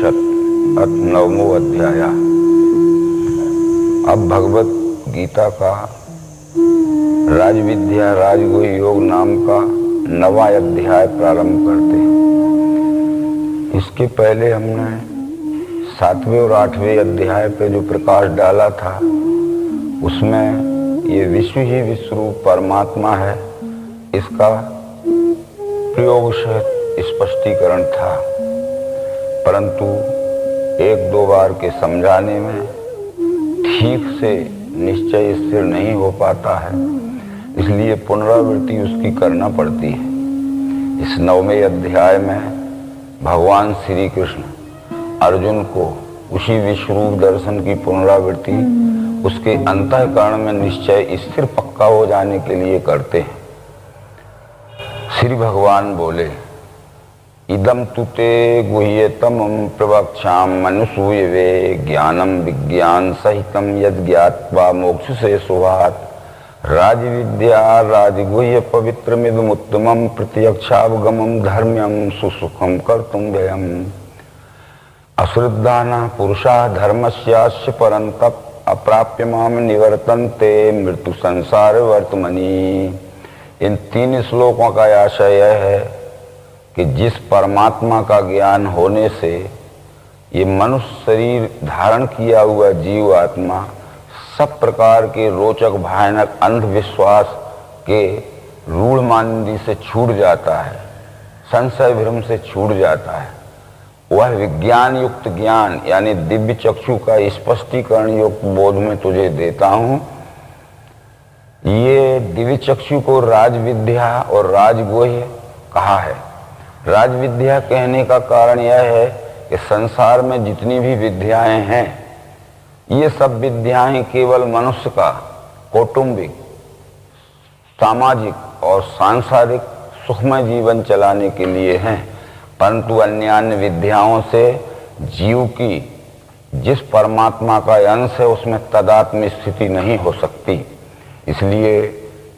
उपनिषद अथ 9वां अध्याय। अब भगवत गीता का राजविद्या राजगुह्य योग नाम का 9वां अध्याय प्रारंभ करते हैं। इसके पहले हमने 7वें और 8वें अध्याय पे जो प्रकाश डाला था उसमें ये विश्व ही विश्वरूप परमात्मा है, इसका प्रयोग से स्पष्टीकरण था, परंतु एक दो बार के समझाने में ठीक से निश्चय स्थिर नहीं हो पाता है, इसलिए पुनरावृत्ति उसकी करना पड़ती है। इस 9वें अध्याय में भगवान श्री कृष्ण अर्जुन को उसी विश्वरूप दर्शन की पुनरावृत्ति उसके अंतःकरण में निश्चय स्थिर पक्का हो जाने के लिए करते हैं। श्री भगवान बोले, इदम तुते गुह्यतम प्रवक्षाम मनुसूयवे ज्ञानम विज्ञान सहितम यद ज्ञात्वा मोक्ष से सुभात राजविद्या राजगुह्य पवित्रमिदमुत्तमं प्रत्यक्षावगमं धर्म्यं सुसुखं कर्तुं व्ययम् अश्रद्धाना पुरुषा धर्मस्यास्य परन्तप अप्राप्य माम निवर्तन्ते मृत्यु संसार वर्तमनि। इन 3 श्लोकों का आशय यह है कि जिस परमात्मा का ज्ञान होने से ये मनुष्य शरीर धारण किया हुआ जीव आत्मा सब प्रकार के रोचक भयानक अंधविश्वास के रूढ़ मानदी से छूट जाता है, संशय भ्रम से छूट जाता है। वह विज्ञान युक्त ज्ञान यानी दिव्य चक्षु का स्पष्टीकरण युक्त बोध में तुझे देता हूँ। ये दिव्य चक्षु को राजविद्या और राजगुह्य कहा है। राजविद्या कहने का कारण यह है कि संसार में जितनी भी विद्याएं हैं ये सब विद्याएं केवल मनुष्य का कौटुंबिक, सामाजिक और सांसारिक सुखमय जीवन चलाने के लिए हैं, परंतु अन्य विद्याओं से जीव की जिस परमात्मा का अंश है उसमें तदात्म स्थिति नहीं हो सकती। इसलिए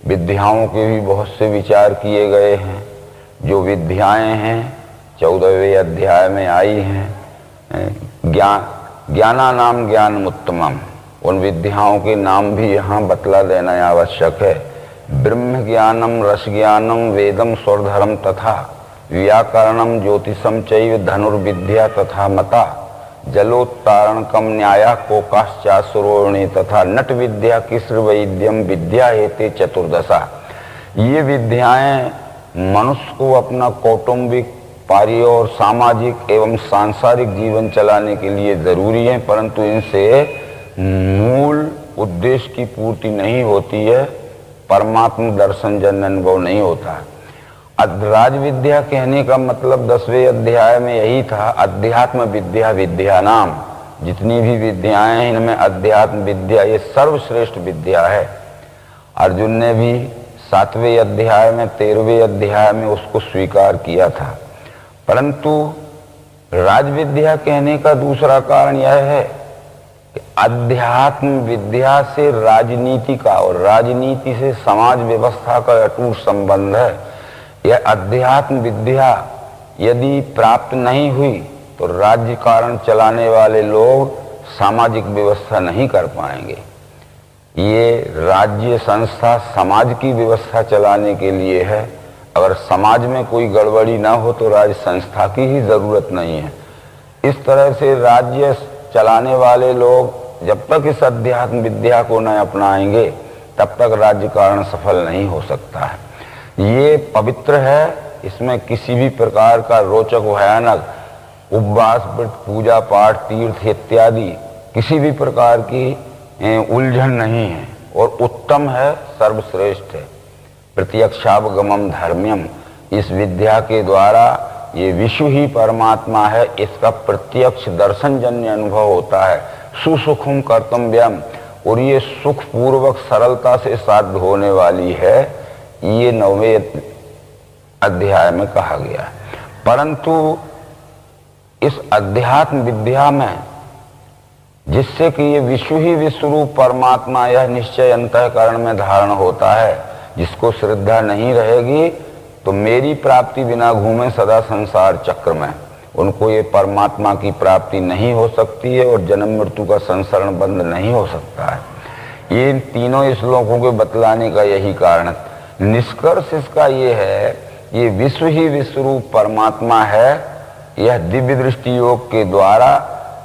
विद्याओं के भी बहुत से विचार किए गए हैं। जो विद्याएं हैं 14वें अध्याय में आई हैं, ज्ञाना नाम ज्ञान उत्तमम, उन विद्याओं के नाम भी यहाँ बतला देना आवश्यक है। ब्रह्म ज्ञानम रस ज्ञानम वेदम स्वरधरम तथा व्याकरणम ज्योतिषम चैव धनुर्विद्या तथा मता जलोत्तारणकम न्याया कोकाश्चासुरोणी तथा नट विद्या किस्र वैद्यम विद्या हेते चतुर्दशा। ये विद्याएं मनुष्य को अपना कौटुंबिक, पारिय और सामाजिक एवं सांसारिक जीवन चलाने के लिए जरूरी है, परंतु इनसे मूल उद्देश्य की पूर्ति नहीं होती है, परमात्मा दर्शन जन अनुभव नहीं होता। राज विद्या कहने का मतलब 10वें अध्याय में यही था, अध्यात्म विद्या विद्या नाम। जितनी भी विद्याएं हैं इनमें अध्यात्म विद्या ये सर्वश्रेष्ठ विद्या है। अर्जुन ने भी 7वें अध्याय में 13वें अध्याय में उसको स्वीकार किया था, परंतु राजविद्या कहने का दूसरा कारण यह है कि अध्यात्म विद्या से राजनीति का और राजनीति से समाज व्यवस्था का अटूट संबंध है। यह अध्यात्म विद्या यदि प्राप्त नहीं हुई तो राज्य कारण चलाने वाले लोग सामाजिक व्यवस्था नहीं कर पाएंगे। ये राज्य संस्था समाज की व्यवस्था चलाने के लिए है। अगर समाज में कोई गड़बड़ी ना हो तो राज्य संस्था की ही जरूरत नहीं है। इस तरह से राज्य चलाने वाले लोग जब तक इस अध्यात्म विद्या को न अपनाएंगे तब तक राज्य कारण सफल नहीं हो सकता है। ये पवित्र है, इसमें किसी भी प्रकार का रोचक भयानक उपवास, पूजा पाठ, तीर्थ इत्यादि किसी भी प्रकार की उलझन नहीं है और उत्तम है, सर्वश्रेष्ठ है। प्रत्यक्षावगमम धर्म्यम, इस विद्या के द्वारा ये विश्व ही परमात्मा है, इसका प्रत्यक्ष दर्शन जन्य अनुभव होता है। सुसुखम कर्तव्यम, और ये सुख पूर्वक सरलता से साध्य होने वाली है, ये 9वें अध्याय में कहा गया है। परंतु इस अध्यात्म विद्या में जिससे कि ये विश्व ही विश्वरूप परमात्मा यह निश्चय अंतःकरण में धारण होता है, जिसको श्रद्धा नहीं रहेगी तो मेरी प्राप्ति बिना घूमे सदा संसार चक्र में, उनको ये परमात्मा की प्राप्ति नहीं हो सकती है और जन्म मृत्यु का संसरण बंद नहीं हो सकता है। ये इन तीनों श्लोकों के बतलाने का यही कारण है। निष्कर्ष इसका ये है, ये विश्व ही विश्वरूप परमात्मा है। यह दिव्य दृष्टि योग के द्वारा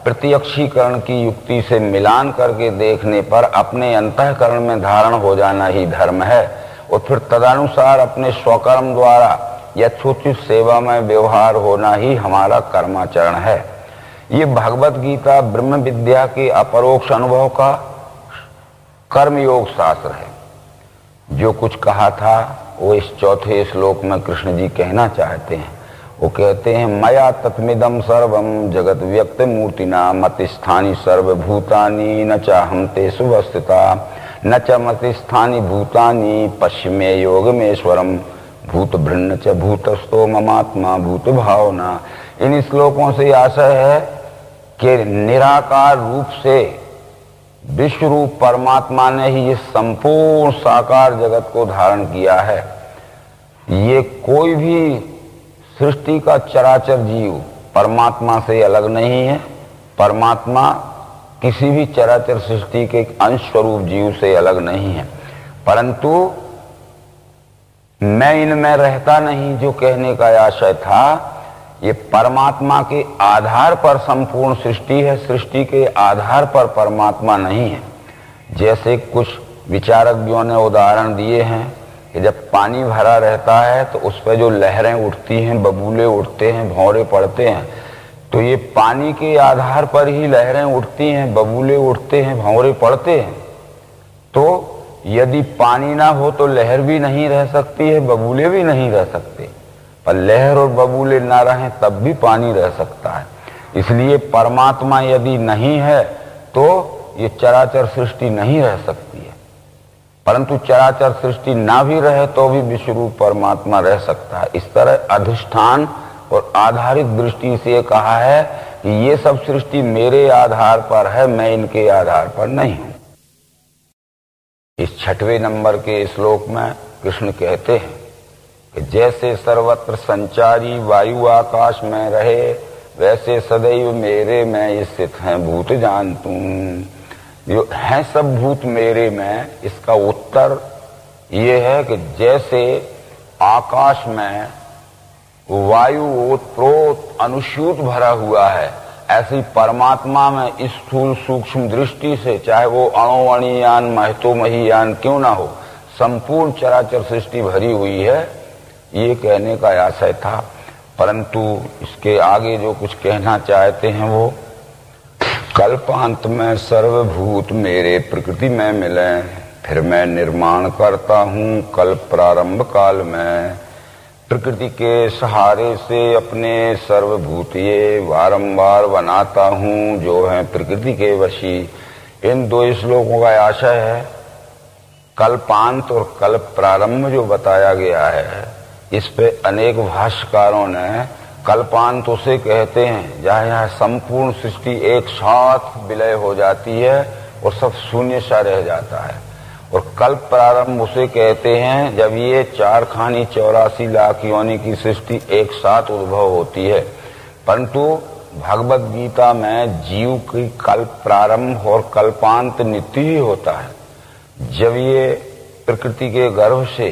प्रत्यक्षीकरण की युक्ति से मिलान करके देखने पर अपने अंतःकरण में धारण हो जाना ही धर्म है और फिर तदनुसार अपने स्वकर्म द्वारा यथोचित सेवा में व्यवहार होना ही हमारा कर्माचरण है। ये भगवत गीता ब्रह्म विद्या के अपरोक्ष अनुभव का कर्मयोग शास्त्र है। जो कुछ कहा था वो इस चौथे श्लोक में कृष्ण जी कहना चाहते हैं। वो कहते हैं, मया तत्मिदं सर्वं जगत व्यक्त मूर्तिना मतिस्थानि सर्वभूतानि न चाहं तेषु वस्थिता न च मतिस्थानि भूतानि पश्चिमे योगमेश्वरम भूत भृन्न च भूतस्थो ममात्मा भूत भावना। इन श्लोकों से आशय है कि निराकार रूप से विश्व रूप परमात्मा ने ही ये संपूर्ण साकार जगत को धारण किया है। ये कोई भी सृष्टि का चराचर जीव परमात्मा से अलग नहीं है। परमात्मा किसी भी चराचर सृष्टि के अंश स्वरूप जीव से अलग नहीं है, परंतु मैं इनमें रहता नहीं जो कहने का आशय था, ये परमात्मा के आधार पर संपूर्ण सृष्टि है, सृष्टि के आधार पर परमात्मा नहीं है। जैसे कुछ विचारज्ञों ने उदाहरण दिए हैं कि जब पानी भरा रहता है तो उस पर जो लहरें उठती हैं, बबूले उठते हैं, भंवरे पड़ते हैं, तो ये पानी के आधार पर ही लहरें उठती हैं, बबूले उठते हैं, भंवरे पड़ते हैं। तो यदि पानी ना हो तो लहर भी नहीं रह सकती है, बबूले भी नहीं रह सकते, पर लहर और बबूले ना रहें तब भी पानी रह सकता है। इसलिए परमात्मा यदि नहीं है तो ये चराचर सृष्टि नहीं रह सकती है, परंतु चराचर सृष्टि ना भी रहे तो भी विश्वरूप परमात्मा रह सकता है। इस तरह अधिष्ठान और आधारित दृष्टि से कहा है कि ये सब सृष्टि मेरे आधार पर है, मैं इनके आधार पर नहीं हूं। इस 6वें नंबर के श्लोक में कृष्ण कहते हैं कि जैसे सर्वत्र संचारी वायु आकाश में रहे, वैसे सदैव मेरे में स्थित हैं भूत जान तुम। जो है सब भूत मेरे में, इसका उत्तर ये है कि जैसे आकाश में वायु ओतप्रोत अनुस्यूत भरा हुआ है, ऐसी परमात्मा में स्थूल सूक्ष्म दृष्टि से, चाहे वो अणुअणियान महतोमहीयान क्यों ना हो, संपूर्ण चराचर सृष्टि भरी हुई है, ये कहने का आशय था। परंतु इसके आगे जो कुछ कहना चाहते हैं वो, कल्पांत में सर्वभूत मेरे प्रकृति में मिले, फिर मैं निर्माण करता हूँ कल्प प्रारंभ काल में। प्रकृति के सहारे से अपने सर्वभूत ये वारंवार बनाता हूँ जो है प्रकृति के वशी। इन दो श्लोकों का आशय है कल्पांत और कल्प प्रारंभ जो बताया गया है, इस पे अनेक भाष्यकारों ने कल्पांत उसे कहते हैं जहाँ यहाँ संपूर्ण सृष्टि एक साथ विलय हो जाती है और सब शून्य सा रह जाता है, और कल्प प्रारंभ उसे कहते हैं जब ये 4 खानी 84 लाख योनि की सृष्टि एक साथ उद्भव होती है। परंतु भगवत गीता में जीव की कल्प प्रारंभ और कल्पांत नित्य ही होता है। जब ये प्रकृति के गर्भ से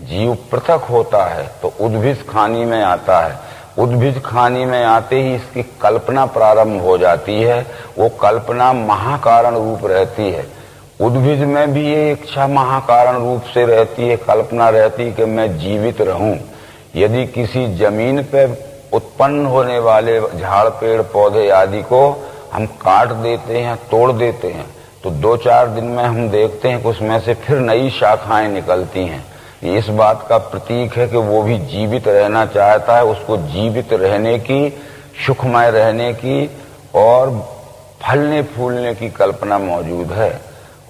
जीव पृथक होता है तो उद्भिज खानी में आता है। उद्भिज खानी में आते ही इसकी कल्पना प्रारंभ हो जाती है। वो कल्पना महाकारण रूप रहती है। उद्भिज में भी ये इच्छा महाकारण रूप से रहती है, कल्पना रहती है कि मैं जीवित रहूं। यदि किसी जमीन पे उत्पन्न होने वाले झाड़ पेड़ पौधे आदि को हम काट देते हैं, तोड़ देते हैं, तो 2-4 दिन में हम देखते हैं कि उसमें से फिर नई शाखाएं निकलती हैं। इस बात का प्रतीक है कि वो भी जीवित रहना चाहता है, उसको जीवित रहने की, सुखमय रहने की और फलने फूलने की कल्पना मौजूद है।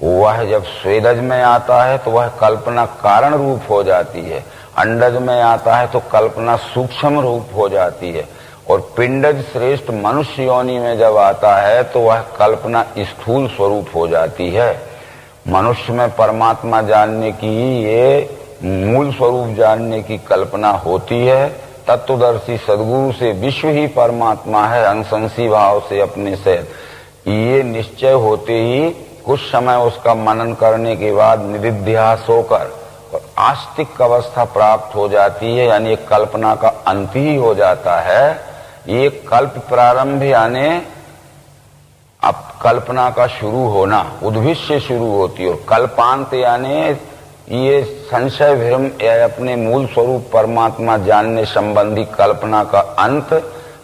वह जब स्वेदज में आता है तो वह कल्पना कारण रूप हो जाती है, अंडज में आता है तो कल्पना सूक्ष्म रूप हो जाती है, और पिंडज श्रेष्ठ मनुष्य योनि में जब आता है तो वह कल्पना स्थूल स्वरूप हो जाती है। मनुष्य में परमात्मा जानने की, ये मूल स्वरूप जानने की कल्पना होती है, तत्वदर्शी सद्गुरु से विश्व ही परमात्मा है, अंशंसी भाव से अपने से, ये निश्चय होते ही कुछ समय उसका मनन करने के बाद निरिध्यास होकर और आस्तिक अवस्था प्राप्त हो जाती है, यानी कल्पना का अंत ही हो जाता है। ये कल्प प्रारंभ यानी अब कल्पना का शुरू होना उद्भिद से शुरू होती है, और कल्पांत यानी ये संशय भ्रम या अपने मूल स्वरूप परमात्मा जानने संबंधी कल्पना का अंत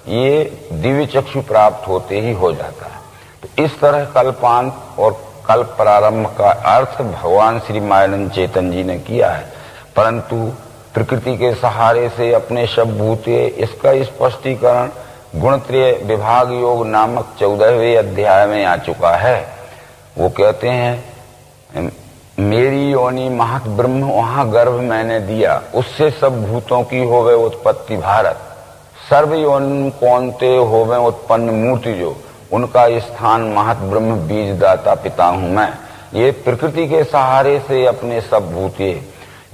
ये दिव्य चक्षु प्राप्त होते ही हो जाता है। तो इस तरह कल्पांत और कल्प प्रारंभ का अर्थ भगवान श्री मायानंद चेतन जी ने किया है, परंतु प्रकृति के सहारे से अपने सब भूते, इसका स्पष्टीकरण गुणत्रय विभाग योग नामक 14वें अध्याय में आ चुका है। वो कहते हैं मेरी योनि महत ब्रह्म वहां गर्भ मैंने दिया, उससे सब भूतों की होवे उत्पत्ति भारत, सर्व योनि कौनते होवे उत्पन्न मूर्ति जो, उनका स्थान महत ब्रह्म बीज दाता पिता हूं मैं। ये प्रकृति के सहारे से अपने सब भूते,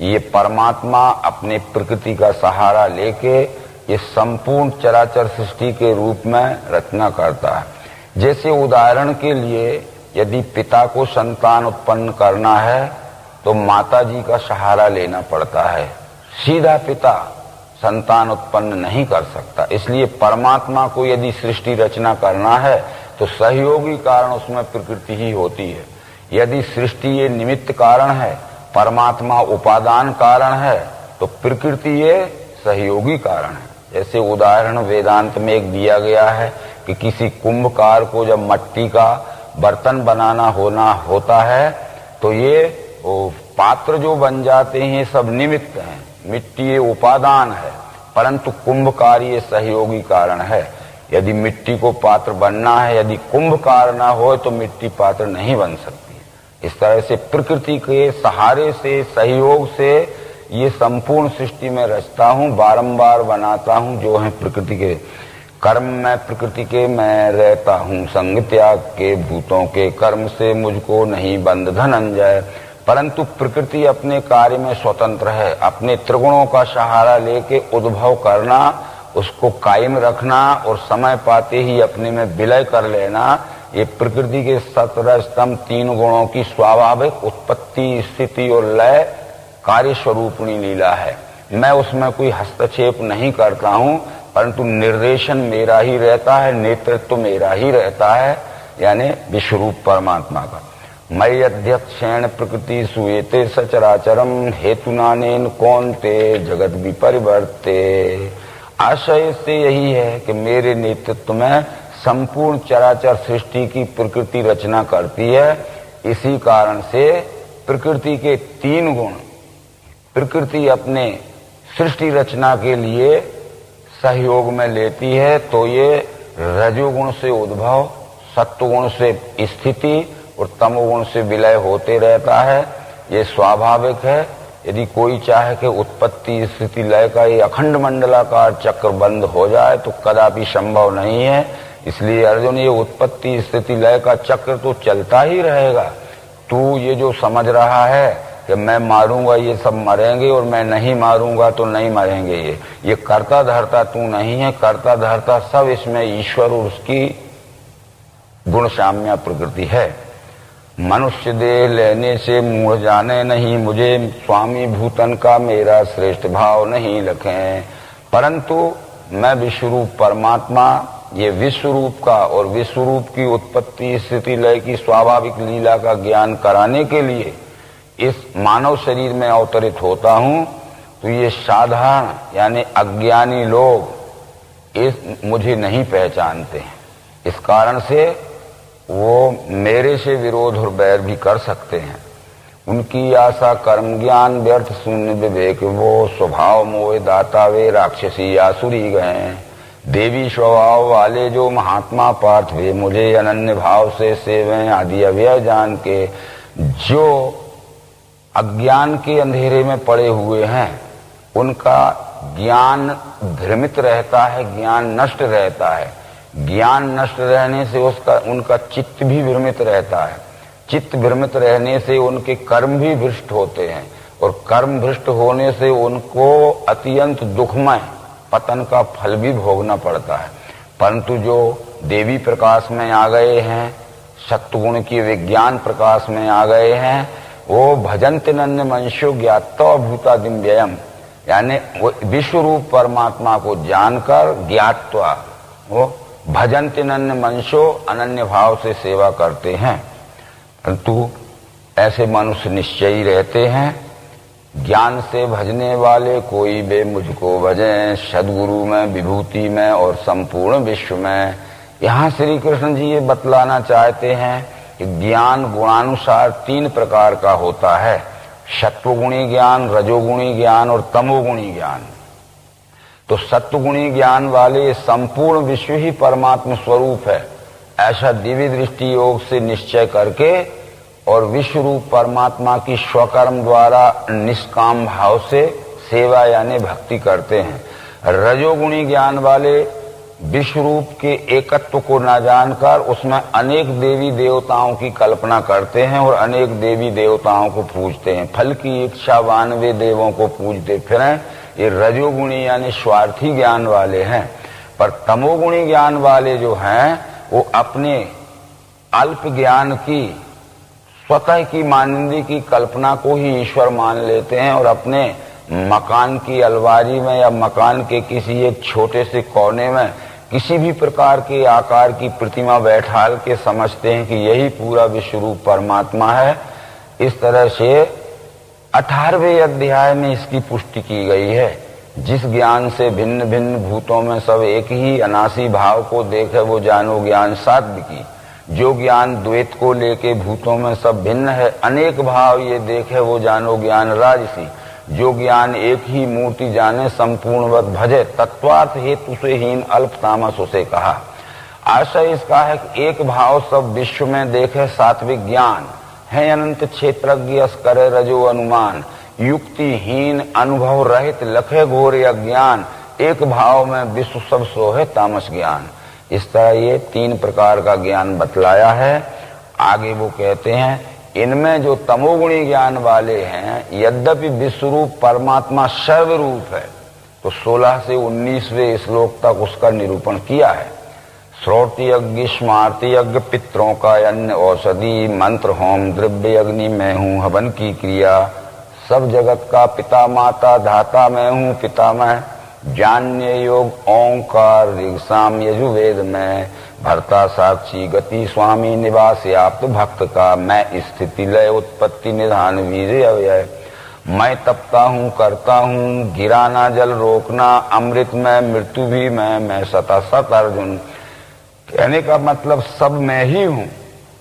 ये परमात्मा अपने प्रकृति का सहारा लेके ये संपूर्ण चराचर सृष्टि के रूप में रचना करता है। जैसे उदाहरण के लिए यदि पिता को संतान उत्पन्न करना है तो माता जी का सहारा लेना पड़ता है, सीधा पिता संतान उत्पन्न नहीं कर सकता। इसलिए परमात्मा को यदि सृष्टि रचना करना है तो सहयोगी कारण उसमें प्रकृति ही होती है। यदि सृष्टि ये निमित्त कारण है, परमात्मा उपादान कारण है, तो प्रकृति ये सहयोगी कारण है। जैसे उदाहरण वेदांत में एक दिया गया है कि किसी कुंभकार को जब मट्टी का बर्तन बनाना होता है तो ये पात्र जो बन जाते हैं सब निमित्त हैं, मिट्टी ये उपादान है, परंतु कुंभकार ये सहयोगी कारण है। यदि मिट्टी को पात्र बनना है, यदि कुंभकार ना हो तो मिट्टी पात्र नहीं बन सकती। इस तरह से प्रकृति के सहारे से, सहयोग से ये संपूर्ण सृष्टि में रचता हूं, बारंबार बनाता हूं, जो है प्रकृति के कर्म में प्रकृति के मैं रहता हूं, संग त्याग के भूतों के कर्म से मुझको नहीं बंध धनंजय। परंतु प्रकृति अपने कार्य में स्वतंत्र है, अपने त्रिगुणों का सहारा लेके उद्भव करना, उसको कायम रखना और समय पाते ही अपने में विलय कर लेना, ये प्रकृति के 17 स्तंभ 3 गुणों की स्वाभाविक उत्पत्ति, स्थिति और लय कार्य स्वरूपणी लीला है। मैं उसमें कोई हस्तक्षेप नहीं करता हूं, परंतु निर्देशन मेरा ही रहता है, नेतृत्व मेरा ही रहता है, यानी विश्वरूप परमात्मा का। मयि अध्यक्षेण प्रकृति सुयेते सचराचरम हेतुनानेन कौनते जगत विपरिवर्ते। आशय इससे यही है कि मेरे नेतृत्व में संपूर्ण चराचर सृष्टि की प्रकृति रचना करती है। इसी कारण से प्रकृति के 3 गुण प्रकृति अपने सृष्टि रचना के लिए सहयोग में लेती है। तो ये रजोगुण से उद्भव, सत्वगुण से स्थिति और तमोगुण से विलय होते रहता है। ये स्वाभाविक है। यदि कोई चाहे कि उत्पत्ति स्थिति लय का ये अखंड मंडलाकार चक्र बंद हो जाए तो कदापि संभव नहीं है। इसलिए अर्जुन, ये उत्पत्ति स्थिति लय का चक्र तो चलता ही रहेगा। तू ये जो समझ रहा है कि मैं मारूंगा ये सब मरेंगे और मैं नहीं मारूंगा तो नहीं मरेंगे, ये कर्ता धर्ता तू नहीं है। कर्ता धर्ता सब इसमें ईश्वर और उसकी गुण साम्या प्रकृति है। मनुष्य देह लेने से मूढ़ जाने नहीं, मुझे स्वामी भूतन का मेरा श्रेष्ठ भाव नहीं लखें। परंतु मैं विश्वरूप परमात्मा, ये विश्वरूप का और विश्वरूप की उत्पत्ति स्थिति लय की स्वाभाविक लीला का ज्ञान कराने के लिए इस मानव शरीर में अवतरित होता हूं। तो ये साधारण यानी अज्ञानी लोग इस मुझे नहीं पहचानते हैं। इस कारण से वो मेरे से विरोध और बैर भी कर सकते हैं। उनकी आशा कर्म ज्ञान व्यर्थ शून्य विवेक, वो स्वभाव मोह दाता वे राक्षसी आसुरी गए। देवी स्वभाव वाले जो महात्मा पार्थ वे मुझे अनन्य भाव से सेवें आदि अव्यय जान के। जो अज्ञान के अंधेरे में पड़े हुए हैं उनका ज्ञान भ्रमित रहता है, ज्ञान नष्ट रहता है। ज्ञान नष्ट रहने से उनका चित्त भी भ्रमित रहता है। चित्त भ्रमित रहने से उनके कर्म भी भ्रष्ट होते हैं और कर्म भ्रष्ट होने से उनको अत्यंत दुखमय पतन का फल भी भोगना पड़ता है। परंतु जो देवी प्रकाश में आ गए हैं, सत्वगुण की विज्ञान प्रकाश में आ गए हैं, वो भजन्ति नन्य मनुष्यो ज्ञात्वा भूतादिम व्ययम, यानी वो विश्व रूप परमात्मा को जानकर ज्ञात्वा वो भजन्ति नन्य मनुष्यो अनन्य भाव से सेवा करते हैं। परंतु ऐसे मनुष्य निश्चयी रहते हैं। ज्ञान से भजने वाले कोई बे मुझको भजें, सदगुरु में, विभूति में और संपूर्ण विश्व में। यहाँ श्री कृष्ण जी ये बतलाना चाहते हैं कि ज्ञान गुणानुसार 3 प्रकार का होता है, सत्वगुणी ज्ञान, रजोगुणी ज्ञान और तमोगुणी ज्ञान। तो सत्वगुणी ज्ञान वाले संपूर्ण विश्व ही परमात्मा स्वरूप है, ऐसा दिव्य दृष्टि योग से निश्चय करके और विश्व रूप परमात्मा की स्वकर्म द्वारा निष्काम भाव से सेवा यानी भक्ति करते हैं। रजोगुणी ज्ञान वाले विश्व रूप के एकत्व को न जानकर उसमें अनेक देवी देवताओं की कल्पना करते हैं और अनेक देवी देवताओं को पूजते हैं, फल की इच्छावान वे देवों को पूजते फिरें। ये रजोगुणी यानी स्वार्थी ज्ञान वाले हैं। पर तमोगुणी ज्ञान वाले जो हैं वो अपने अल्प ज्ञान की, स्वतः की मानिंदी की कल्पना को ही ईश्वर मान लेते हैं और अपने मकान की अलमारी में या मकान के किसी एक छोटे से कोने में किसी भी प्रकार के आकार की प्रतिमा बैठाल के समझते हैं कि यही पूरा विश्व रूप परमात्मा है। इस तरह से 18वें अध्याय में इसकी पुष्टि की गई है। जिस ज्ञान से भिन्न भिन्न भूतों में सब एक ही अनासी भाव को देखे वो जानो ज्ञान सात्विकी। जो ज्ञान द्वैत को लेके भूतों में सब भिन्न है अनेक भाव ये देखे वो जानो ज्ञान राजसी। जो ज्ञान एक ही मूर्ति जाने संपूर्णवत भजे तत्वार्थ हेतु से हीन अल्प तामस उसे कहा। आशय इसका है कि एक भाव सब विश्व में देखे सात्विक ज्ञान है, अनंत क्षेत्रज्ञ करे रजो अनुमान, युक्तिहीन अनुभव रहित लखे घोर अज्ञान, एक भाव में विश्व सब सोहे तामस ज्ञान। इस तरह ये 3 प्रकार का ज्ञान बतलाया है। आगे वो कहते हैं इनमें जो तमोगुणी ज्ञान वाले हैं यद्यपि विश्वरूप परमात्मा सर्वरूप है, तो 16 से 19वें श्लोक तक उसका निरूपण किया है। श्रोति यज्ञ स्मार्ति यज्ञ पितरों का अन्न औषधि, मंत्र होम द्रव्य अग्नि मैं हूँ हवन की क्रिया, सब जगत का पिता माता धाता मैं हूँ पिता मैं, जान्य योग ओंकार ऋग्साम यजुर्वेद में, भर्ता साक्षी गति स्वामी निवास याप्त भक्त का, मैं स्थिति लय उत्पत्ति निधान वीर्य अव्यय, मैं तपता हूँ करता हूँ गिराना जल रोकना, अमृत में मृत्यु भी मैं सता सत अर्जुन। कहने का मतलब सब मैं ही हूँ,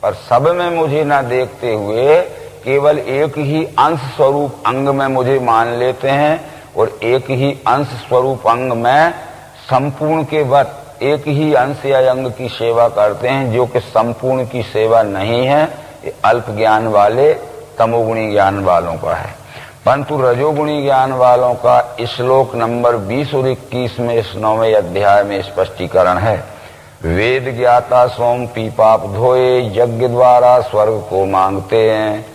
पर सब में मुझे ना देखते हुए केवल एक ही अंश स्वरूप अंग में मुझे मान लेते हैं और एक ही अंश स्वरूप अंग में संपूर्ण के वत एक ही अंश या अंग की सेवा करते हैं, जो कि संपूर्ण की सेवा नहीं है। ये अल्प ज्ञान वाले तमोगुणी ज्ञान वालों का है। परंतु रजोगुणी ज्ञान वालों का श्लोक नंबर 20 और 21 में इस 9वें अध्याय में स्पष्टीकरण है। वेद ज्ञाता सोम पीपाप धोए, यज्ञ द्वारा स्वर्ग को मांगते हैं,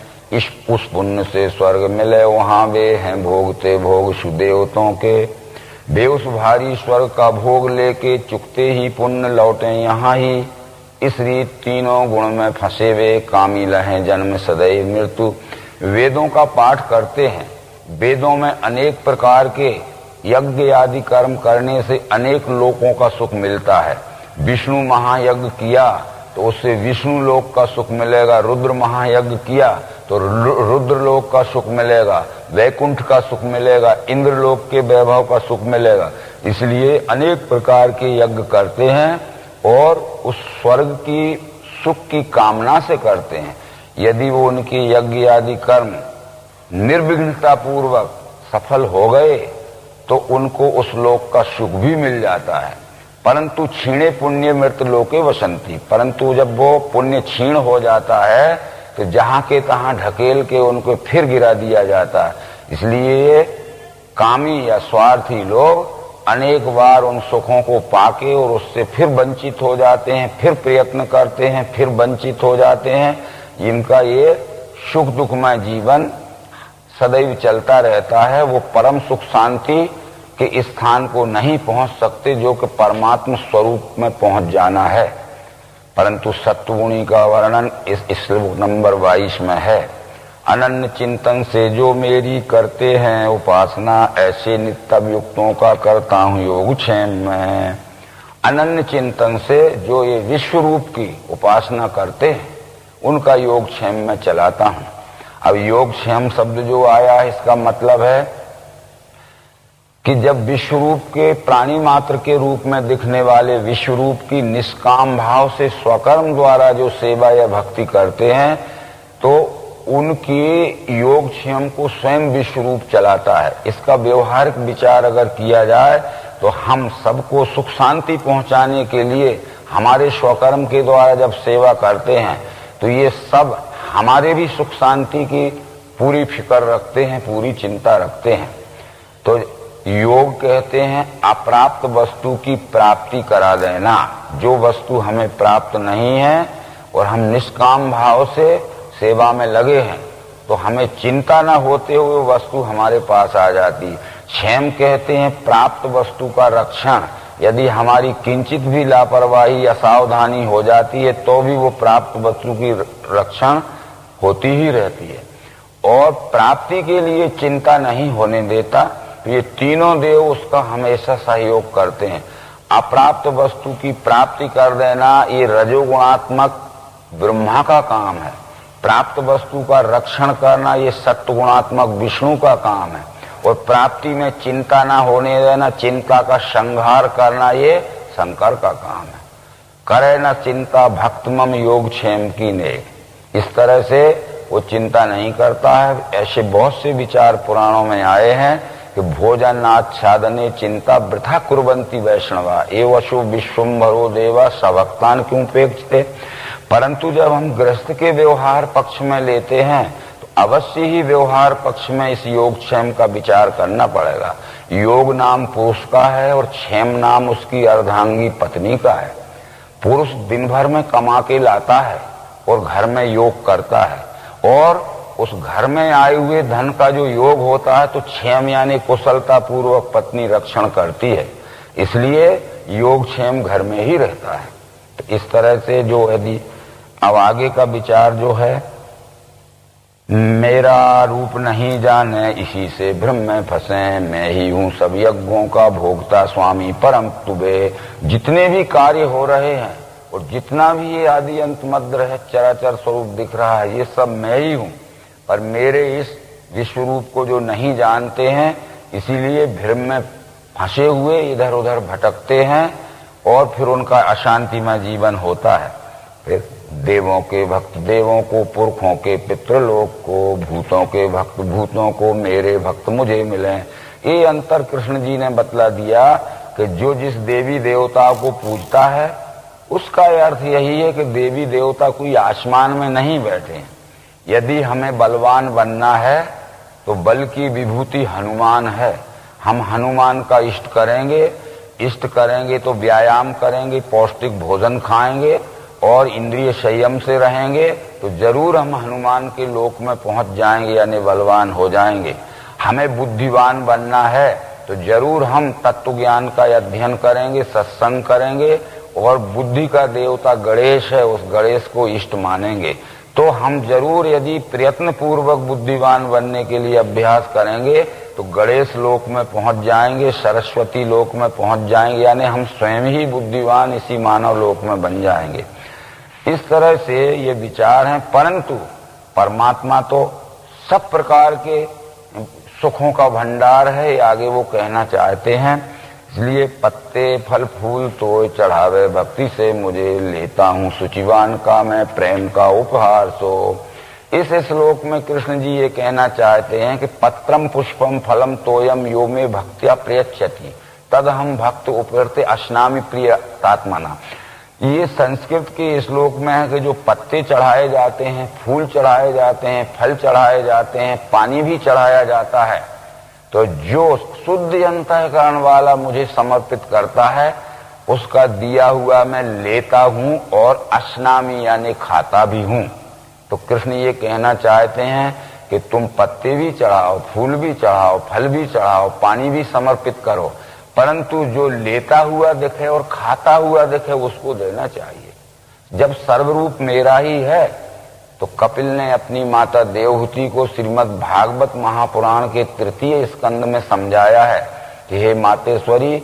उस पुण्य से स्वर्ग मिले वहां वे हैं भोगते भोग सुदेवतों के, वे उस भारी स्वर्ग का भोग लेके चुकते ही पुण्य लौटे यहाँ ही। इस रीत तीनों गुण में फंसे वे कामी लहें जन्म सदैव मृत्यु। वेदों का पाठ करते हैं, वेदों में अनेक प्रकार के यज्ञ आदि कर्म करने से अनेक लोकों का सुख मिलता है। विष्णु महायज्ञ किया तो उससे विष्णु लोक का सुख मिलेगा, रुद्र महायज्ञ किया तो रुद्र लोक का सुख मिलेगा, वैकुंठ का सुख मिलेगा, इंद्र लोक के वैभव का सुख मिलेगा। इसलिए अनेक प्रकार के यज्ञ करते हैं और उस स्वर्ग की सुख की कामना से करते हैं। यदि वो उनके यज्ञ आदि कर्म निर्विघ्नता पूर्वक सफल हो गए तो उनको उस लोक का सुख भी मिल जाता है। परंतु क्षीणे पुण्य मृत लोके वसंती, परंतु जब वो पुण्य क्षीण हो जाता है तो जहां के तहां ढकेल के उनको फिर गिरा दिया जाता है। इसलिए कामी या स्वार्थी लोग अनेक बार उन सुखों को पाके और उससे फिर वंचित हो जाते हैं, फिर प्रयत्न करते हैं, फिर वंचित हो जाते हैं। इनका ये सुख दुखमय जीवन सदैव चलता रहता है। वो परम सुख शांति के स्थान को नहीं पहुंच सकते जो कि परमात्मा स्वरूप में पहुंच जाना है। परंतु सत्वगुणी का वर्णन इस श्लोक नंबर 22 में है। अनन्य चिंतन से जो मेरी करते हैं उपासना, ऐसे नित्य युक्तों का करता हूं योगक्षेम में। अनन्य चिंतन से जो ये विश्व रूप की उपासना करते हैं उनका योगक्षेम में चलाता हूं। अब योगक्षेम शब्द जो आया है इसका मतलब है कि जब विश्व रूप के प्राणी मात्र के रूप में दिखने वाले विश्व रूप की निष्काम भाव से स्वकर्म द्वारा जो सेवा या भक्ति करते हैं तो उनके योगक्षेम को स्वयं विश्व रूप चलाता है। इसका व्यवहारिक विचार अगर किया जाए तो हम सबको सुख शांति पहुंचाने के लिए हमारे स्वकर्म के द्वारा जब सेवा करते हैं तो ये सब हमारे भी सुख शांति की पूरी फिक्र रखते हैं, पूरी चिंता रखते हैं। तो योग कहते हैं अप्राप्त वस्तु की प्राप्ति करा देना। जो वस्तु हमें प्राप्त नहीं है और हम निष्काम भाव से सेवा में लगे हैं तो हमें चिंता न होते हुए वस्तु हमारे पास आ जाती। क्षेम कहते हैं प्राप्त वस्तु का रक्षण। यदि हमारी किंचित भी लापरवाही या सावधानी हो जाती है तो भी वो प्राप्त वस्तु की रक्षण होती ही रहती है। और प्राप्ति के लिए चिंता नहीं होने देता। तो ये तीनों देव उसका हमेशा सहयोग करते हैं। अप्राप्त वस्तु की प्राप्ति कर देना ये रजोगुणात्मक ब्रह्मा का काम है। प्राप्त वस्तु का रक्षण करना ये सत्वगुणात्मक विष्णु का काम है। और प्राप्ति में चिंता ना होने देना, चिंता का संहार करना ये शंकर का काम है। करे न चिंता भक्तमम योगक्षेम की ने। इस तरह से वो चिंता नहीं करता है। ऐसे बहुत से विचार पुराणों में आए हैं कि भोजन आच्छादने चिंता वृथा कुर्वन्ति वैष्णवा एवशो विश्वम्भरो देवा सभक्तान क्यों पेक्षते। परंतु जब हम गृहस्थ के व्यवहार पक्ष में लेते हैं तो अवश्य ही व्यवहार पक्ष में इस योगक्षेम का विचार करना पड़ेगा। योग नाम पुरुष का है और क्षेम नाम उसकी अर्धांगी पत्नी का है। पुरुष दिन भर में कमा के लाता है और घर में योग करता है और उस घर में आए हुए धन का जो योग होता है तो क्षेम यानी कुशलता पूर्वक पत्नी रक्षण करती है। इसलिए योगक्षेम घर में ही रहता है। तो इस तरह से जो यदि अब आगे का विचार जो है, मेरा रूप नहीं जाने इसी से भ्रम में फंसे, मैं ही हूं सब यज्ञों का भोगता स्वामी परम तुबे। जितने भी कार्य हो रहे हैं और जितना भी ये आदि अंत मध्य है चराचर स्वरूप दिख रहा है ये सब मैं ही हूं। पर मेरे इस विश्व रूप को जो नहीं जानते हैं इसीलिए भ्रम में फंसे हुए इधर उधर भटकते हैं और फिर उनका अशांतिमय जीवन होता है। फिर देवों के भक्त देवों को, पुरखों के पितृलोक को, भूतों के भक्त भूतों को, मेरे भक्त मुझे मिले। ये अंतर कृष्ण जी ने बतला दिया कि जो जिस देवी देवता को पूजता है उसका अर्थ यही है कि देवी देवता कोई आसमान में नहीं बैठे हैं। यदि हमें बलवान बनना है तो बल की विभूति हनुमान है। हम हनुमान का इष्ट करेंगे तो व्यायाम करेंगे, पौष्टिक भोजन खाएंगे और इंद्रिय संयम से रहेंगे तो जरूर हम हनुमान के लोक में पहुंच जाएंगे यानी बलवान हो जाएंगे। हमें बुद्धिवान बनना है तो जरूर हम तत्व ज्ञान का अध्ययन करेंगे, सत्संग करेंगे और बुद्धि का देवता गणेश है उस गणेश को इष्ट मानेंगे। तो हम जरूर यदि प्रयत्न पूर्वक बुद्धिवान बनने के लिए अभ्यास करेंगे तो गणेश लोक में पहुंच जाएंगे, सरस्वती लोक में पहुंच जाएंगे यानी हम स्वयं ही बुद्धिवान इसी मानव लोक में बन जाएंगे। इस तरह से ये विचार हैं। परंतु परमात्मा तो सब प्रकार के सुखों का भंडार है, आगे वो कहना चाहते हैं। इसलिए पत्ते फल फूल तो चढ़ावे भक्ति से मुझे, लेता हूँ सुचिवान का मैं प्रेम का उपहार। तो इस श्लोक में कृष्ण जी ये कहना चाहते हैं कि पत्रम पुष्पम फलम तोयम यो में भक्त्या प्रयच्छति तद हम भक्त उपरते अश्नामि प्रिय तात्मना। ये संस्कृत के श्लोक में है कि जो पत्ते चढ़ाए जाते हैं, फूल चढ़ाए जाते हैं, फल चढ़ाए जाते हैं, पानी भी चढ़ाया जाता है, तो जो शुद्ध अंतःकरण वाला मुझे समर्पित करता है उसका दिया हुआ मैं लेता हूं और अश्नामी यानी खाता भी हूं। तो कृष्ण ये कहना चाहते हैं कि तुम पत्ते भी चढ़ाओ, फूल भी चढ़ाओ, फल भी चढ़ाओ, पानी भी समर्पित करो, परंतु जो लेता हुआ दिखे और खाता हुआ दिखे उसको देना चाहिए। जब सर्वरूप मेरा ही है तो कपिल ने अपनी माता देवहूति को श्रीमद् भागवत महापुराण के 3 स्कंद में समझाया है कि हे मातेश्वरी,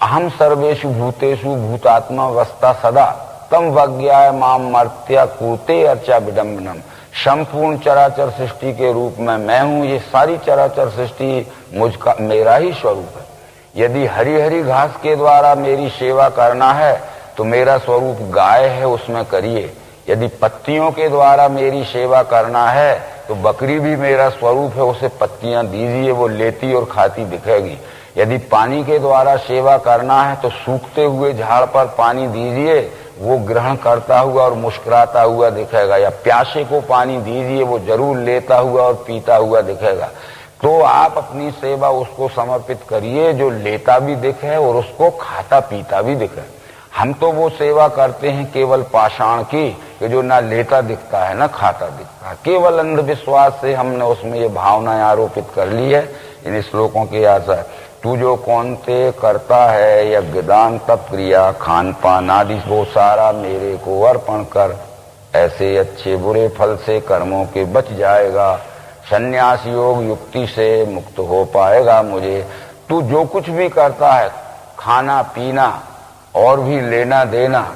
अहम सर्वेषु भूतेषु भूतात्मा अवस्था सदा तम वज्ञाय माम मर्त्य कूते अर्चा विडम्बनम। संपूर्ण चराचर सृष्टि के रूप में मैं हूं, ये सारी चराचर सृष्टि मुझका मेरा ही स्वरूप है। यदि हरी हरी घास के द्वारा मेरी सेवा करना है तो मेरा स्वरूप गाय है, उसमें करिए। यदि पत्तियों के द्वारा मेरी सेवा करना है तो बकरी भी मेरा स्वरूप है, उसे पत्तियां दीजिए, वो लेती और खाती दिखेगी। यदि पानी के द्वारा सेवा करना है तो सूखते हुए झाड़ पर पानी दीजिए, वो ग्रहण करता हुआ और मुस्कुराता हुआ दिखेगा। या प्यासे को पानी दीजिए, वो जरूर लेता हुआ और पीता हुआ दिखेगा। तो आप अपनी सेवा उसको समर्पित करिए जो लेता भी दिखे और उसको खाता पीता भी दिखे। हम तो वो सेवा करते हैं केवल पाषाण की, कि जो ना लेता दिखता है ना खाता दिखता है। केवल अंधविश्वास से हमने उसमें ये भावनाएं आरोपित कर ली है। इन श्लोकों की आशा, तू जो कौन ते करता है यज्ञ दान तप क्रिया खान पान आदि वो सारा मेरे को अर्पण कर, ऐसे अच्छे बुरे फल से कर्मों के बच जाएगा, संन्यास योग युक्ति से मुक्त हो पाएगा। मुझे तू जो कुछ भी करता है, खाना पीना और भी लेना देना,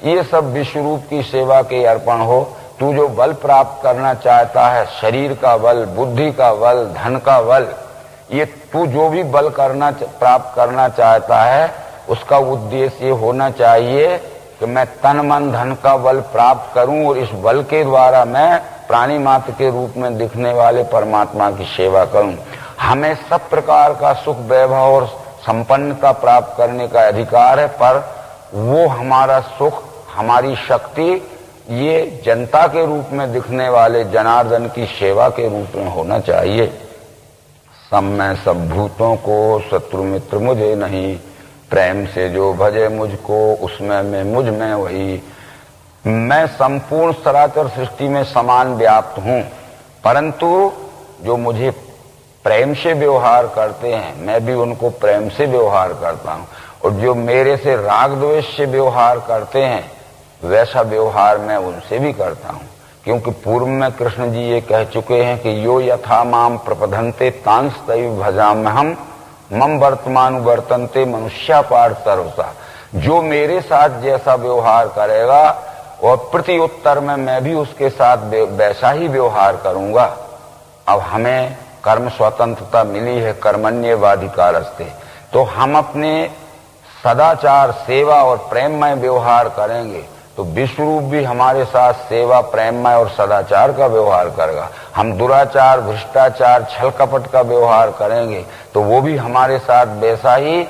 ये सब विश्वरूप की सेवा के अर्पण हो। तू जो बल प्राप्त करना चाहता है, शरीर का बल, बुद्धि का बल, धन का बल, ये तू जो भी बल प्राप्त करना चाहता है उसका उद्देश्य ये होना चाहिए कि मैं तन मन धन का बल प्राप्त करूं और इस बल के द्वारा मैं प्राणी मात्र के रूप में दिखने वाले परमात्मा की सेवा करूं। हमें सब प्रकार का सुख वैभव और संपन्नता प्राप्त करने का अधिकार है, पर वो हमारा सुख, हमारी शक्ति ये जनता के रूप में दिखने वाले जनार्दन की सेवा के रूप में होना चाहिए। सब में सब भूतों को शत्रु मित्र मुझे नहीं, प्रेम से जो भजे मुझको उसमें मैं मुझ में वही। मैं संपूर्ण चराचर सृष्टि में समान व्याप्त हूं, परंतु जो मुझे प्रेम से व्यवहार करते हैं मैं भी उनको प्रेम से व्यवहार करता हूं, और जो मेरे से राग द्वेष से व्यवहार करते हैं वैसा व्यवहार मैं उनसे भी करता हूं। क्योंकि पूर्व में कृष्ण जी ये कह चुके हैं कि यो यथा माम प्रपदन्ते तांस तैव भजाम्यहम् मम वर्तमान वर्तन्ते मनुष्या पार्थ सर्वसा। जो मेरे साथ जैसा व्यवहार करेगा और प्रति उत्तर में मैं भी उसके साथ वैसा ही व्यवहार करूंगा। अब हमें कर्म स्वतंत्रता मिली है, कर्मण्येवाधिकारस्ते, तो हम अपने सदाचार सेवा और प्रेममय व्यवहार करेंगे तो विश्वरूप भी हमारे साथ सेवा प्रेममय और सदाचार का व्यवहार करेगा। हम दुराचार भ्रष्टाचार छल कपट का व्यवहार करेंगे तो वो भी हमारे साथ वैसा ही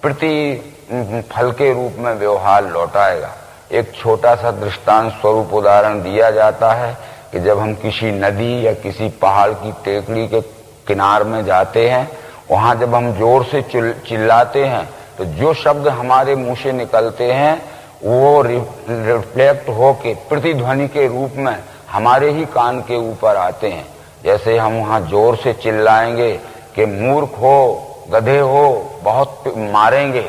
प्रति फल के रूप में व्यवहार लौटाएगा। एक छोटा सा दृष्टांत स्वरूप उदाहरण दिया जाता है कि जब हम किसी नदी या किसी पहाड़ की टेकड़ी के किनार में जाते हैं, वहां जब हम जोर से चिल्लाते हैं तो जो शब्द हमारे मुंह से निकलते हैं वो रिफ्लेक्ट होके प्रतिध्वनि के रूप में हमारे ही कान के ऊपर आते हैं। जैसे हम वहां जोर से चिल्लाएंगे कि मूर्ख हो, गधे हो, बहुत मारेंगे,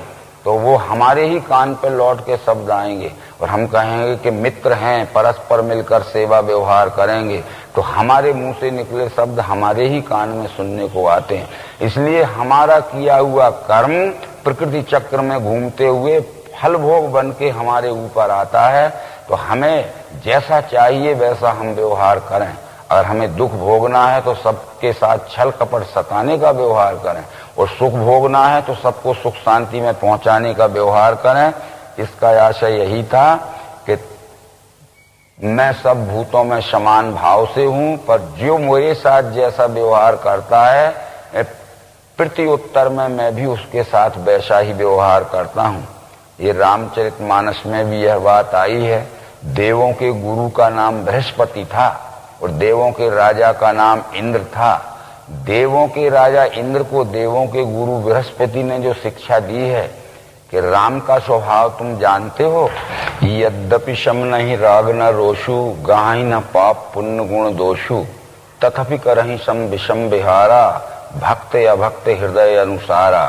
तो वो हमारे ही कान पे लौट के शब्द आएंगे। और हम कहेंगे कि मित्र हैं, परस्पर मिलकर सेवा व्यवहार करेंगे, तो हमारे मुंह से निकले शब्द हमारे ही कान में सुनने को आते हैं। इसलिए हमारा किया हुआ कर्म प्रकृति चक्र में घूमते हुए फल भोग बन के हमारे ऊपर आता है। तो हमें जैसा चाहिए वैसा हम व्यवहार करें। अगर हमें दुख भोगना है तो सबके साथ छल कपट सताने का व्यवहार करें, और सुख भोगना है तो सबको सुख शांति में पहुंचाने का व्यवहार करें। इसका आशय यही था कि मैं सब भूतों में समान भाव से हूं, पर जो मेरे साथ जैसा व्यवहार करता है प्रति उत्तर में मैं भी उसके साथ वैसा ही व्यवहार करता हूं। ये रामचरितमानस में भी यह बात आई है। देवों के गुरु का नाम बृहस्पति था और देवों के राजा का नाम इंद्र था। देवों के राजा इंद्र को देवों के गुरु बृहस्पति ने जो शिक्षा दी है कि राम का स्वभाव तुम जानते हो, यद्यपि शम नहीं राग न रोषु गाहि न पाप पुण्य गुण दोषु। तथापि करहि सम विषम विहारा, भक्त अभक्त हृदय अनुसारा।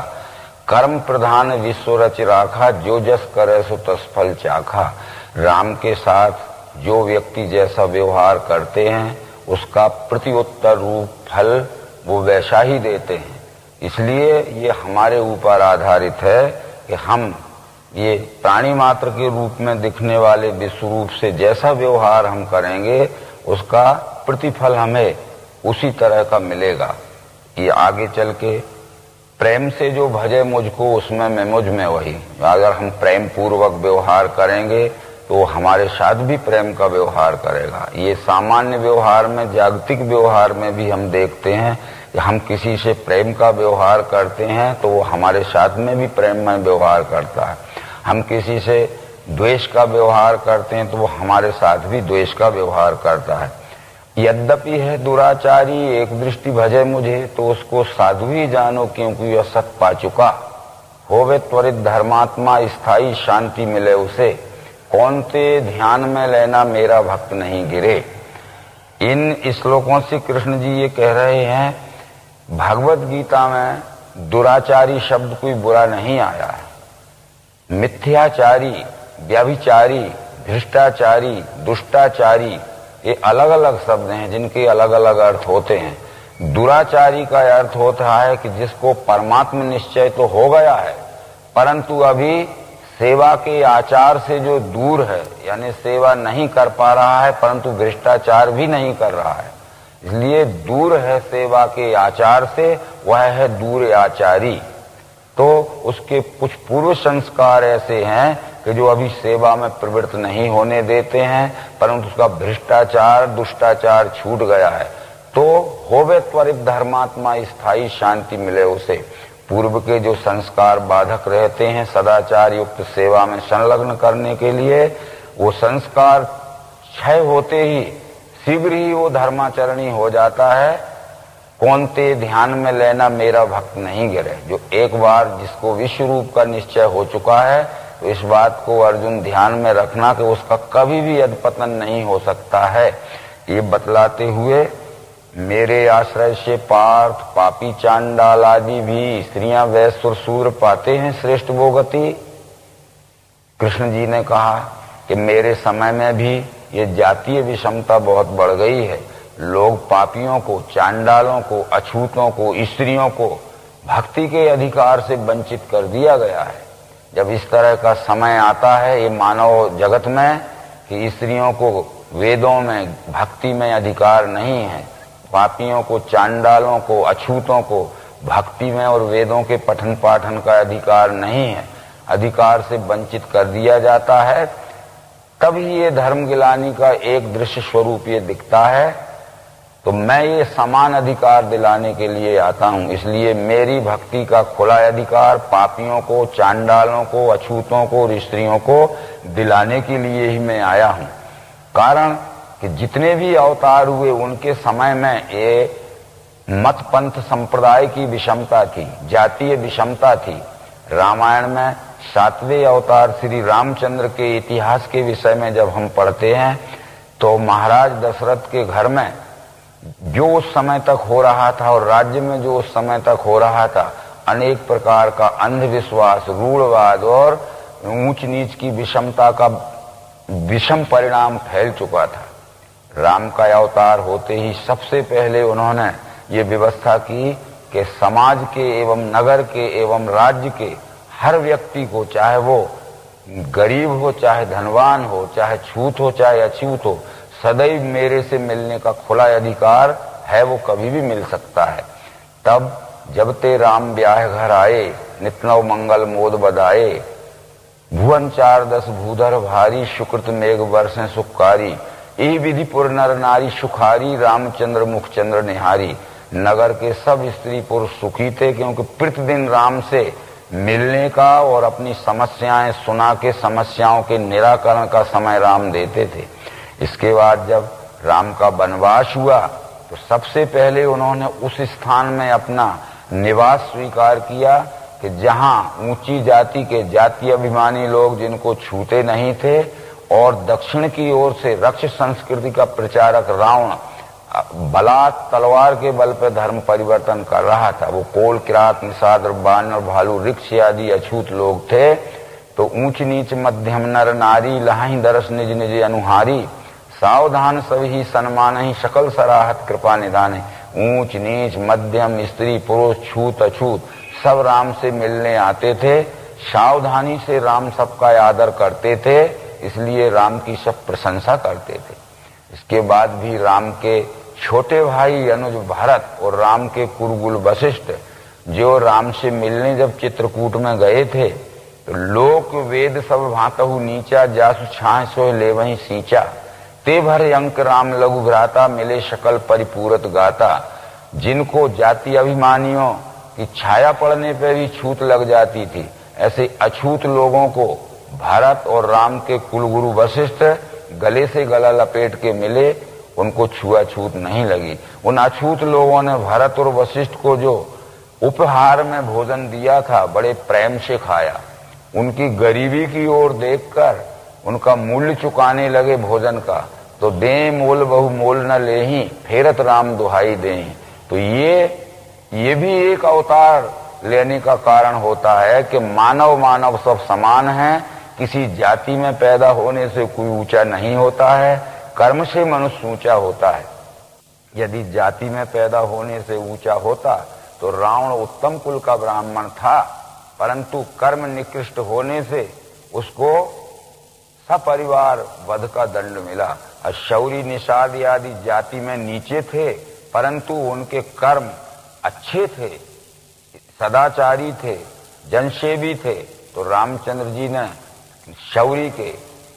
कर्म प्रधान विश्व रच राखा, जो जस करे सो तस फल चाखा। राम के साथ जो व्यक्ति जैसा व्यवहार करते हैं उसका प्रत्युत्तर रूप फल वो वैसा ही देते हैं। इसलिए ये हमारे ऊपर आधारित है कि हम ये प्राणी मात्र के रूप में दिखने वाले विश्व रूप से जैसा व्यवहार हम करेंगे उसका प्रतिफल हमें उसी तरह का मिलेगा। ये आगे चल के प्रेम से जो भजे मुझको उसमें मैं मुझ में वही, अगर हम प्रेम पूर्वक व्यवहार करेंगे तो हमारे साथ भी प्रेम का व्यवहार करेगा। ये सामान्य व्यवहार में, जागतिक व्यवहार में भी हम देखते हैं कि हम किसी से प्रेम का व्यवहार करते हैं तो वो हमारे साथ में भी प्रेम में व्यवहार करता है। हम किसी से द्वेष का व्यवहार करते हैं तो वो हमारे साथ भी द्वेष का व्यवहार करता है। यद्यपि है दुराचारी एक दृष्टि भजे मुझे, तो उसको साधु ही जानो क्योंकि वह सत पा चुका। होवे त्वरित धर्मात्मा स्थायी शांति मिले उसे, कौन ते ध्यान में लेना मेरा भक्त नहीं गिरे। इन श्लोकों से कृष्ण जी ये कह रहे हैं भगवत गीता में दुराचारी शब्द कोई बुरा नहीं आया है। मिथ्याचारी, व्यभिचारी, भ्रष्टाचारी, दुष्टाचारी ये अलग अलग शब्द हैं जिनके अलग अलग अर्थ होते हैं। दुराचारी का अर्थ होता है कि जिसको परमात्म निश्चय तो हो गया है परंतु अभी सेवा के आचार से जो दूर है, यानी सेवा नहीं कर पा रहा है परंतु भ्रष्टाचार भी नहीं कर रहा है, इसलिए दूर है सेवा के आचार से, वह है दूर आचारी। तो उसके कुछ पूर्व संस्कार ऐसे हैं कि जो अभी सेवा में प्रवृत्त नहीं होने देते हैं परंतु उसका भ्रष्टाचार दुष्टाचार छूट गया है। तो होवे त्वरित धर्मात्मा स्थायी शांति मिले उसे। पूर्व के जो संस्कार बाधक रहते हैं सदाचार युक्त सेवा में संलग्न करने के लिए, वो संस्कार क्षय होते ही शीघ्र ही वो धर्माचरणी हो जाता है। कौन ते ध्यान में लेना मेरा भक्त नहीं गिरे। जो एक बार जिसको विश्व रूप का निश्चय हो चुका है तो इस बात को अर्जुन ध्यान में रखना कि उसका कभी भी अधपतन नहीं हो सकता है। ये बतलाते हुए मेरे आश्रय से पार्थ पापी चांडाल आदि भी स्त्रियां वैश्य सूर पाते हैं श्रेष्ठ वो गति। कृष्ण जी ने कहा कि मेरे समय में भी ये जातीय विषमता बहुत बढ़ गई है। लोग पापियों को, चांडालों को, अछूतों को, स्त्रियों को भक्ति के अधिकार से वंचित कर दिया गया है। जब इस तरह का समय आता है ये मानव जगत में कि स्त्रियों को वेदों में भक्ति में अधिकार नहीं है, पापियों को, चांडालों को, अछूतों को भक्ति में और वेदों के पठन पाठन का अधिकार नहीं है, अधिकार से वंचित कर दिया जाता है, तभी ये धर्म गिलानी का एक दृश्य स्वरूप ये दिखता है। तो मैं ये समान अधिकार दिलाने के लिए आता हूं, इसलिए मेरी भक्ति का खुला अधिकार पापियों को, चांडालों को, अछूतों को और स्त्रियों को दिलाने के लिए ही मैं आया हूं। कारण कि जितने भी अवतार हुए उनके समय में ये मत पंथ संप्रदाय की विषमता थी, जातीय विषमता थी। रामायण में 7वें अवतार श्री रामचंद्र के इतिहास के विषय में जब हम पढ़ते हैं तो महाराज दशरथ के घर में जो उस समय तक हो रहा था और राज्य में जो उस समय तक हो रहा था, अनेक प्रकार का अंधविश्वास, रूढ़वाद और ऊंच नीच की विषमता का विषम परिणाम फैल चुका था। राम का अवतार होते ही सबसे पहले उन्होंने ये व्यवस्था की कि समाज के एवं नगर के एवं राज्य के हर व्यक्ति को, चाहे वो गरीब हो, चाहे धनवान हो, चाहे छूत हो, चाहे अछूत हो, सदैव मेरे से मिलने का खुला अधिकार है, वो कभी भी मिल सकता है। तब जब ते राम ब्याह घर आए, नित नव मंगल मोद बधाए, भुवन 4-10 भूधर भारी, सुकृत मेघ वर्षें सुखकारी, यही विधि पुर नर नारी सुखारी, रामचंद्र मुखचंद्र निहारी। नगर के सब स्त्री पुरुष सुखी थे क्योंकि प्रतिदिन राम से मिलने का और अपनी समस्याएं सुना के समस्याओं के निराकरण का समय राम देते थे। इसके बाद जब राम का वनवास हुआ तो सबसे पहले उन्होंने उस स्थान में अपना निवास स्वीकार किया कि जहां ऊंची जाति के जातीय अभिमानी लोग जिनको छूते नहीं थे और दक्षिण की ओर से रक्ष संस्कृति का प्रचारक रावण बलात् तलवार के बल पर धर्म परिवर्तन कर रहा था। वो कोल, किरात, निषाद, बानर, भालू, वृक्ष आदि अछूत लोग थे। तो ऊंच नीच मध्यम नर नारी, लहाई दरस निज निज अनुहारी, सावधान सभी सन्मान ही, सकल सराहत कृपा निदान। ऊंच नीच मध्यम स्त्री पुरुष छूत अछूत सब राम से मिलने आते थे। सावधानी से राम सबका आदर करते थे, इसलिए राम की सब प्रशंसा करते थे। इसके बाद भी राम के छोटे भाई अनुज भरत और राम के कुरुकुल वशिष्ठ जो राम से मिलने जब चित्रकूट में गए थे, तो लोक वेद सब भांतहु नीचा, जासु छाह सो ले वहीं सींचा। ते भर अंक राम लघु भ्राता, मिले शकल परिपूरत गाता। जिनको जाति अभिमानियों की छाया पड़ने पर भी छूत लग जाती थी, ऐसे अछूत लोगों को भरत और राम के कुलगुरु वशिष्ठ गले से गला लपेट के मिले, उनको छुआछूत नहीं लगी। उन अछूत लोगों ने भरत और वशिष्ठ को जो उपहार में भोजन दिया था, बड़े प्रेम से खाया। उनकी गरीबी की ओर देखकर उनका मूल्य चुकाने लगे भोजन का। तो दे मोल बहु मोल न लेही, फेरत राम दुहाई देही। तो ये भी एक अवतार लेने का कारण होता है कि मानव मानव सब समान हैं। किसी जाति में पैदा होने से कोई ऊंचा नहीं होता है, कर्म से मनुष्य ऊंचा होता है। यदि जाति में पैदा होने से ऊंचा होता तो रावण उत्तम कुल का ब्राह्मण था, परंतु कर्म निकृष्ट होने से उसको सपरिवार वध का दंड मिला। शौरी निषाद आदि जाति में नीचे थे, परंतु उनके कर्म अच्छे थे, सदाचारी थे, जनसेवी थे। तो रामचंद्र जी ने शौरी के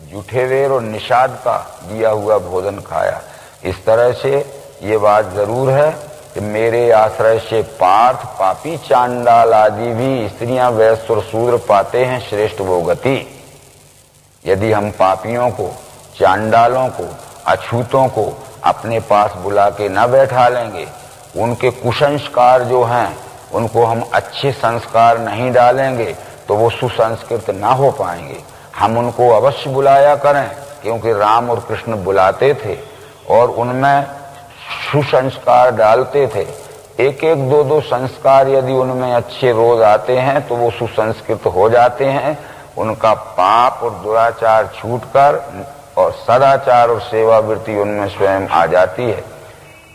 जुठेवेर और निषाद का दिया हुआ भोजन खाया। इस तरह से ये बात जरूर है कि मेरे आश्रय से पार्थ पापी चांडाल आदि भी स्त्रियां वैश्य और शूद्र पाते हैं श्रेष्ठ वो गति। यदि हम पापियों को, चांडालों को, अछूतों को अपने पास बुला के न बैठा लेंगे, उनके कुसंस्कार जो हैं उनको हम अच्छे संस्कार नहीं डालेंगे, तो वो सुसंस्कृत ना हो पाएंगे। हम उनको अवश्य बुलाया करें, क्योंकि राम और कृष्ण बुलाते थे और उनमें सुसंस्कार डालते थे। एक एक दो दो संस्कार यदि उनमें अच्छे रोज आते हैं तो वो सुसंस्कृत हो जाते हैं। उनका पाप और दुराचार छूटकर और सदाचार और सेवावृत्ति उनमें स्वयं आ जाती है।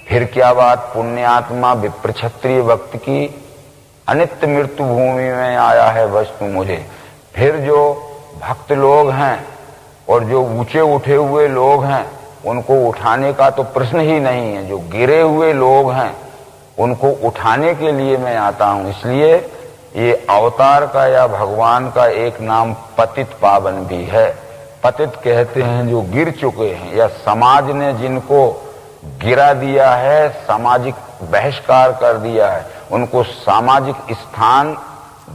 फिर क्या बात पुण्यात्मा विप्र क्षत्रिय भक्त की, अनित्य मृत्यु भूमि में आया है वस्तु मुझे। फिर जो भक्त लोग हैं और जो ऊंचे उठे हुए लोग हैं, उनको उठाने का तो प्रश्न ही नहीं है। जो गिरे हुए लोग हैं उनको उठाने के लिए मैं आता हूं। इसलिए ये अवतार का या भगवान का एक नाम पतित पावन भी है। पतित कहते हैं जो गिर चुके हैं या समाज ने जिनको गिरा दिया है, सामाजिक बहिष्कार कर दिया है, उनको सामाजिक स्थान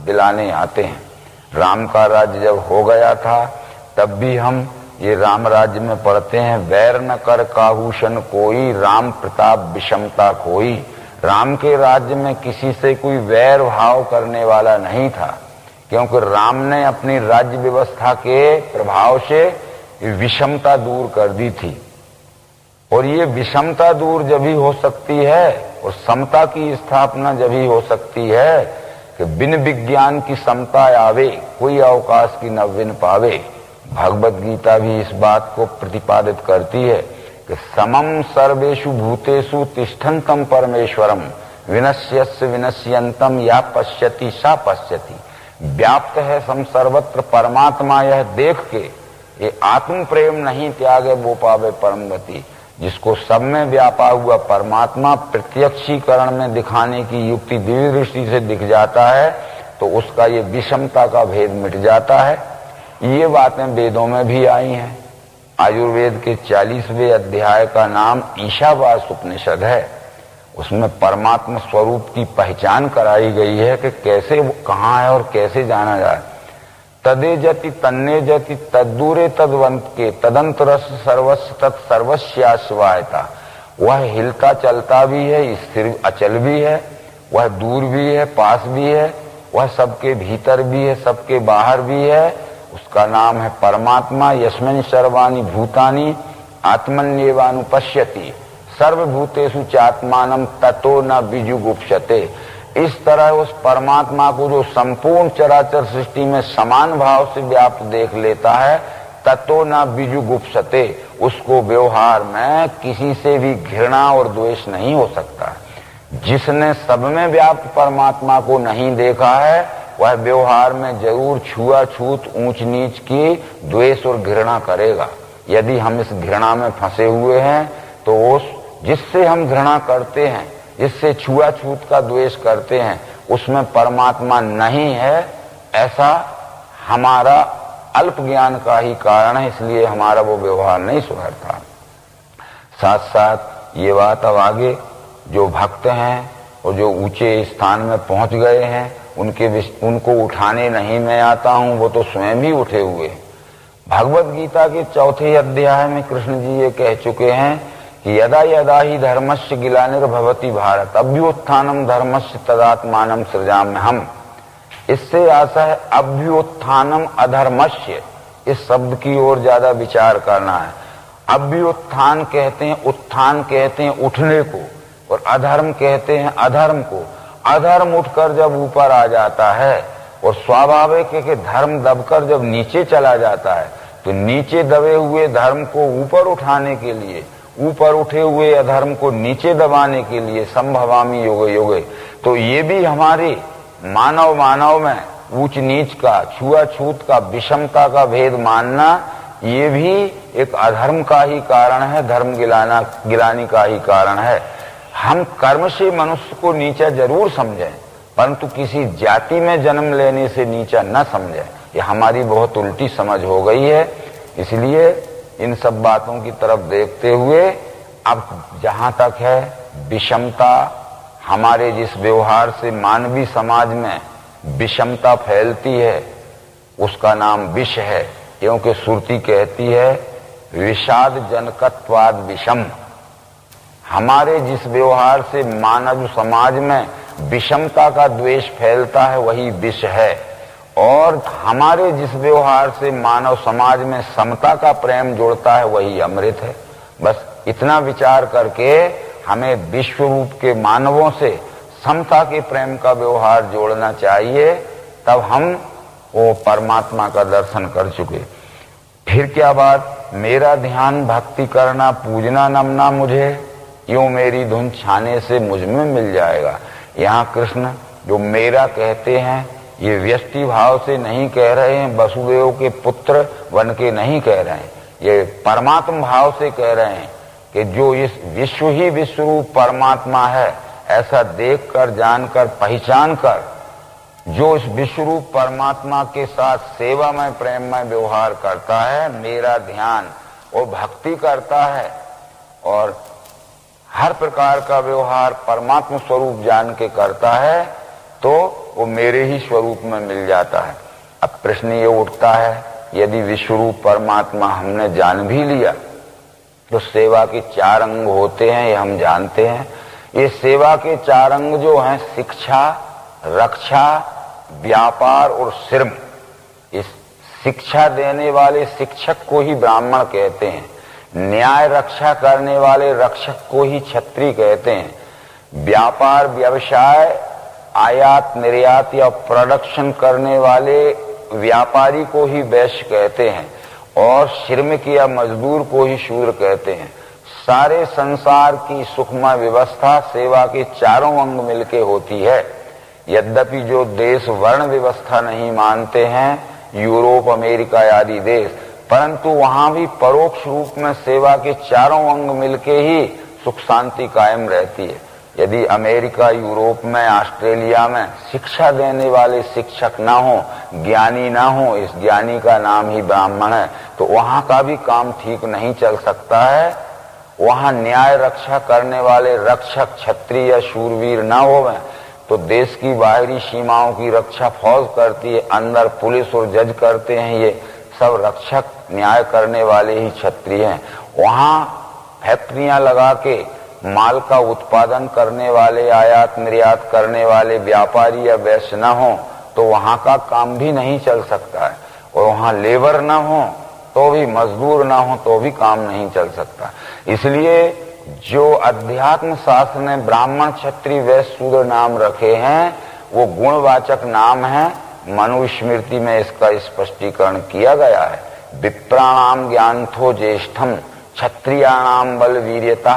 दिलाने आते हैं। राम का राज्य जब हो गया था तब भी हम ये राम राज्य में पढ़ते हैं, वैर न कर काहूषण कोई, राम प्रताप विषमता कोई। राम के राज्य में किसी से कोई वैर भाव करने वाला नहीं था, क्योंकि राम ने अपनी राज्य व्यवस्था के प्रभाव से विषमता दूर कर दी थी। और ये विषमता दूर जब ही हो सकती है और समता की स्थापना जब ही हो सकती है कि बिन विज्ञान की समता आवे, कोई अवकाश की न विन पावे। भगवत गीता भी इस बात को प्रतिपादित करती है कि समम सर्वेषु भूतेषु तिष्ठन्तम परमेश्वरम, विनश्यस्य विनश्यन्तम या पश्यति सा पश्यति। व्याप्त है सम सर्वत्र परमात्मा, यह देख के ये आत्म प्रेम नहीं त्यागे वो पावे परम गति। जिसको सब में व्यापा हुआ परमात्मा प्रत्यक्षीकरण में दिखाने की युक्ति दिव्य दृष्टि से दिख जाता है, तो उसका ये विषमता का भेद मिट जाता है। ये बातें वेदों में भी आई हैं। आयुर्वेद के 40वें अध्याय का नाम ईशावास उपनिषद है। उसमें परमात्मा स्वरूप की पहचान कराई गई है कि कैसे वो कहाँ है और कैसे जाना जाए। तदे जति तन्ने जति तद्दूरे तदवंत के तदंतरस सर्वस्व तत्सर्वस्याश्वायता। वह हिलता चलता भी है, स्थिर अचल भी है, वह दूर भी है, पास भी है, वह सबके भीतर भी है, सबके बाहर भी है। उसका नाम है परमात्मा। यस्मिन् सर्वाणि भूतानि आत्मन्येवानुपश्यति। सर्वभूतेषु चात्मानं ततो न बीजुगुप्सते। इस तरह उस परमात्मा को जो संपूर्ण चराचर सृष्टि में समान भाव से व्याप्त देख लेता है, ततो न बीजुगुप्सते, उसको व्यवहार में किसी से भी घृणा और द्वेष नहीं हो सकता। जिसने सब में व्याप्त परमात्मा को नहीं देखा है, वह व्यवहार में जरूर छुआछूत, ऊंच नीच की द्वेष और घृणा करेगा। यदि हम इस घृणा में फंसे हुए हैं तो उस जिससे हम घृणा करते हैं, जिससे छुआछूत का द्वेष करते हैं, उसमें परमात्मा नहीं है, ऐसा हमारा अल्प ज्ञान का ही कारण है, इसलिए हमारा वो व्यवहार नहीं सुधरता। साथ साथ ये बात अब आगे जो भक्त हैं और जो ऊंचे स्थान में पहुंच गए हैं, उनको उठाने नहीं मैं आता हूं, वो तो स्वयं ही उठे हुए। भगवत गीता के 4 अध्याय में कृष्ण जी ये कह चुके हैं कि यदा यदा ही धर्मस्य ग्लानिर्भवति भारत अभ्युत्थानम धर्मस्य तदात्मानं सृजाम्यहम्। इससे आशा है अभ्युत्थानम अधर्मस्य, इस शब्द की ओर ज्यादा विचार करना है। अभ्युत्थान कहते हैं, उत्थान कहते हैं उठने को, और अधर्म कहते हैं अधर्म को। अधर्म उठकर जब ऊपर आ जाता है, और स्वाभाविक है कि धर्म दबकर जब नीचे चला जाता है, तो नीचे दबे हुए धर्म को ऊपर उठाने के लिए, ऊपर उठे हुए अधर्म को नीचे दबाने के लिए संभवामी योगे योगे। तो ये भी हमारी मानव में ऊंच नीच का, छुआछूत का, विषमता का भेद मानना, ये भी एक अधर्म का ही कारण है, धर्म गिलानी का ही कारण है। हम कर्म से मनुष्य को नीचा जरूर समझें, परंतु किसी जाति में जन्म लेने से नीचा न समझें। ये हमारी बहुत उल्टी समझ हो गई है। इसलिए इन सब बातों की तरफ देखते हुए अब जहां तक है विषमता, हमारे जिस व्यवहार से मानवीय समाज में विषमता फैलती है, उसका नाम विष है, क्योंकि श्रुति कहती है विषाद जनकत्वाद विषम। हमारे जिस व्यवहार से मानव समाज में विषमता का द्वेष फैलता है, वही विष है, और हमारे जिस व्यवहार से मानव समाज में समता का प्रेम जुड़ता है, वही अमृत है। बस इतना विचार करके हमें विश्व रूप के मानवों से समता के प्रेम का व्यवहार जोड़ना चाहिए, तब हम वो परमात्मा का दर्शन कर चुके। फिर क्या बात, मेरा ध्यान भक्ति करना, पूजना नमना मुझे, यूं मेरी धुन छाने से मुझ में मिल जाएगा। यहाँ कृष्ण जो मेरा कहते हैं, ये व्यष्टि भाव से नहीं कह रहे हैं, वसुदेव के पुत्र बन के नहीं कह रहे हैं, ये परमात्मा भाव से कह रहे हैं कि जो इस विश्व ही विश्व रूप परमात्मा है, ऐसा देखकर, जानकर, पहचान कर जो इस विश्व रूप परमात्मा के साथ सेवा में, प्रेम में व्यवहार करता है, मेरा ध्यान और भक्ति करता है, और हर प्रकार का व्यवहार परमात्मा स्वरूप जान के करता है, तो वो मेरे ही स्वरूप में मिल जाता है। अब प्रश्न ये उठता है, यदि विश्वरूप परमात्मा हमने जान भी लिया, तो सेवा के 4 अंग होते हैं, ये हम जानते हैं। ये सेवा के 4 अंग जो हैं, शिक्षा, रक्षा, व्यापार और श्रम। इस शिक्षा देने वाले शिक्षक को ही ब्राह्मण कहते हैं, न्याय रक्षा करने वाले रक्षक को ही क्षत्रिय कहते हैं, व्यापार व्यवसाय आयात निर्यात या प्रोडक्शन करने वाले व्यापारी को ही वैश्य कहते हैं, और श्रमिक या मजदूर को ही शूद्र कहते हैं। सारे संसार की सुखमय व्यवस्था सेवा के 4 अंग मिलके होती है। यद्यपि जो देश वर्ण व्यवस्था नहीं मानते हैं, यूरोप, अमेरिका आदि देश, परंतु वहां भी परोक्ष रूप में सेवा के 4 अंग मिलके ही सुख शांति कायम रहती है। यदि अमेरिका, यूरोप में, ऑस्ट्रेलिया में शिक्षा देने वाले शिक्षक ना हो, ज्ञानी ना हो, इस ज्ञानी का नाम ही ब्राह्मण है, तो वहां का भी काम ठीक नहीं चल सकता है। वहां न्याय रक्षा करने वाले रक्षक क्षत्रिय या शूरवीर ना होवे, तो देश की बाहरी सीमाओं की रक्षा फौज करती है, अंदर पुलिस और जज करते हैं, ये सब रक्षक न्याय करने वाले ही क्षत्रिय हैं। वहां फैक्ट्रियां लगा के माल का उत्पादन करने वाले, आयात निर्यात करने वाले व्यापारी या वैश्य न हो, तो वहां का काम भी नहीं चल सकता है। और वहां लेबर न हो तो भी, मजदूर न हो तो भी काम नहीं चल सकता। इसलिए जो अध्यात्म शास्त्र ने ब्राह्मण क्षत्रिय वैश्य शूद्र नाम रखे हैं वो गुणवाचक नाम है। मनुस्मृति में इसका स्पष्टीकरण किया गया है। विप्राणाम ज्ञानथो ज्येष्ठम, क्षत्रियाणाम बल वीर्यता,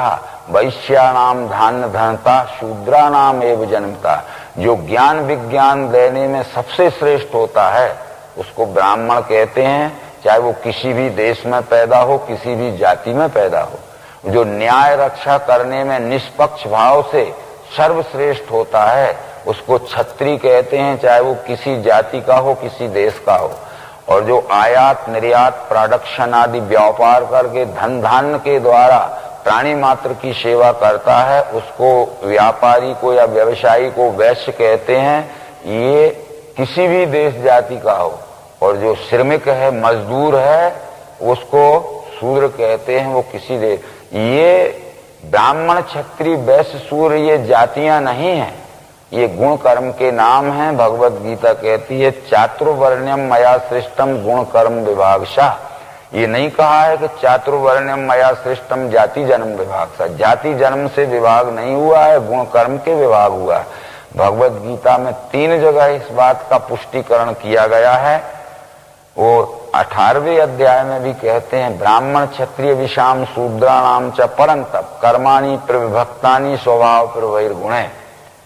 वैश्याणाम धान्य धनता, शूद्राणाम एव जन्मता। जो ज्ञान विज्ञान देने में सबसे श्रेष्ठ होता है उसको ब्राह्मण कहते हैं, चाहे वो किसी भी देश में पैदा हो, किसी भी जाति में पैदा हो। जो न्याय रक्षा करने में निष्पक्ष भाव से सर्वश्रेष्ठ होता है उसको क्षत्रिय कहते हैं, चाहे वो किसी जाति का हो, किसी देश का हो। और जो आयात निर्यात प्रोडक्शन आदि व्यापार करके धन धान्य के द्वारा प्राणी मात्र की सेवा करता है उसको व्यापारी को या व्यवसायी को वैश्य कहते हैं, ये किसी भी देश जाति का हो। और जो श्रमिक है, मजदूर है, उसको शूद्र कहते हैं, वो किसी देश। ये ब्राह्मण क्षत्रिय वैश्य शूद्र ये जातियां नहीं हैं, ये गुण कर्म के नाम हैं। भगवत गीता कहती है चातुर्वर्ण्यम मया सृष्टम गुण कर्म विभागशा। ये नहीं कहा है कि चातुर्वर्ण्यम मया सृष्टम जाति जन्म विभागशा। जाति जन्म से विभाग नहीं हुआ है, गुण कर्म के विभाग हुआ है। भगवत गीता में 3 जगह इस बात का पुष्टिकरण किया गया है। वो 18वें अध्याय में भी कहते हैं ब्राह्मण क्षत्रिय विषाम शूद्राणाम च परंतप कर्माणि प्रविभक्तानि स्वभाव प्रवैर्गुणे।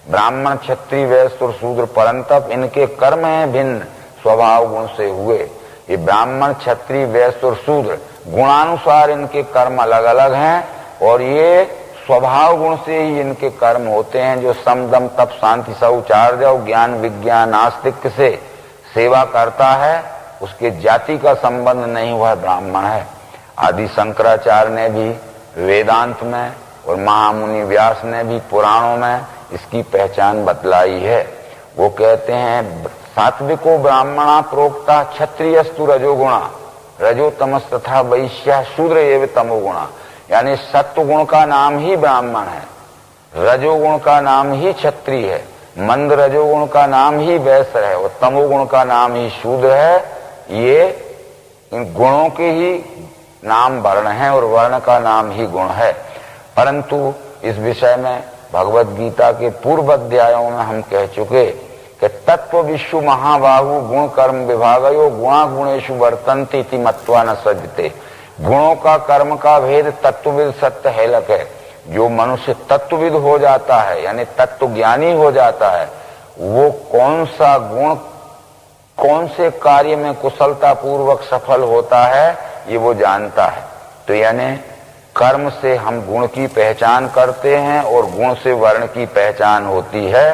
ब्राह्मण क्षत्रिय वैश्य और शूद्र परंतप इनके कर्म हैं भिन्न, स्वभाव गुण से हुए। ये ब्राह्मण क्षत्रिय वैश्य और शूद्र गुणानुसार इनके कर्म अलग अलग हैं और ये स्वभाव गुण से ही इनके कर्म होते हैं। जो समदम तप शांति शौचार्य ज्ञान विज्ञान आस्तिक से सेवा करता है उसके जाति का संबंध नहीं हुआ, ब्राह्मण है। आदि शंकराचार्य ने भी वेदांत में और महामुनि व्यास ने भी पुराणों में इसकी पहचान बतलाई है। वो कहते हैं सात्विको ब्राह्मणा प्रोक्ता क्षत्रियस्तु रजोगुणा, रजो तमस तथा वैश्या शूद्र एव तमोगुणा। यानी सत्व गुण का नाम ही ब्राह्मण है, रजोगुण का नाम ही क्षत्रिय है, मंद रजोगुण का नाम ही वैश्य है और तमोगुण का नाम ही शूद्र है। ये इन गुणों के ही नाम वर्ण है और वर्ण का नाम ही गुण है। परंतु इस विषय में भगवत गीता के पूर्व अध्यायों में हम कह चुके कि तत्व विश्व महाबाहु गुण कर्म विभागयो गुणा गुणेषु वर्तन्ते इति मत्वा न सज्जते। गुणों का कर्म का भेद तत्वविद सत्य हेलक है। जो मनुष्य तत्वविद हो जाता है यानी तत्व ज्ञानी हो जाता है वो कौन सा गुण कौन से कार्य में कुशलता पूर्वक सफल होता है ये वो जानता है। तो यानी कर्म से हम गुण की पहचान करते हैं और गुण से वर्ण की पहचान होती है।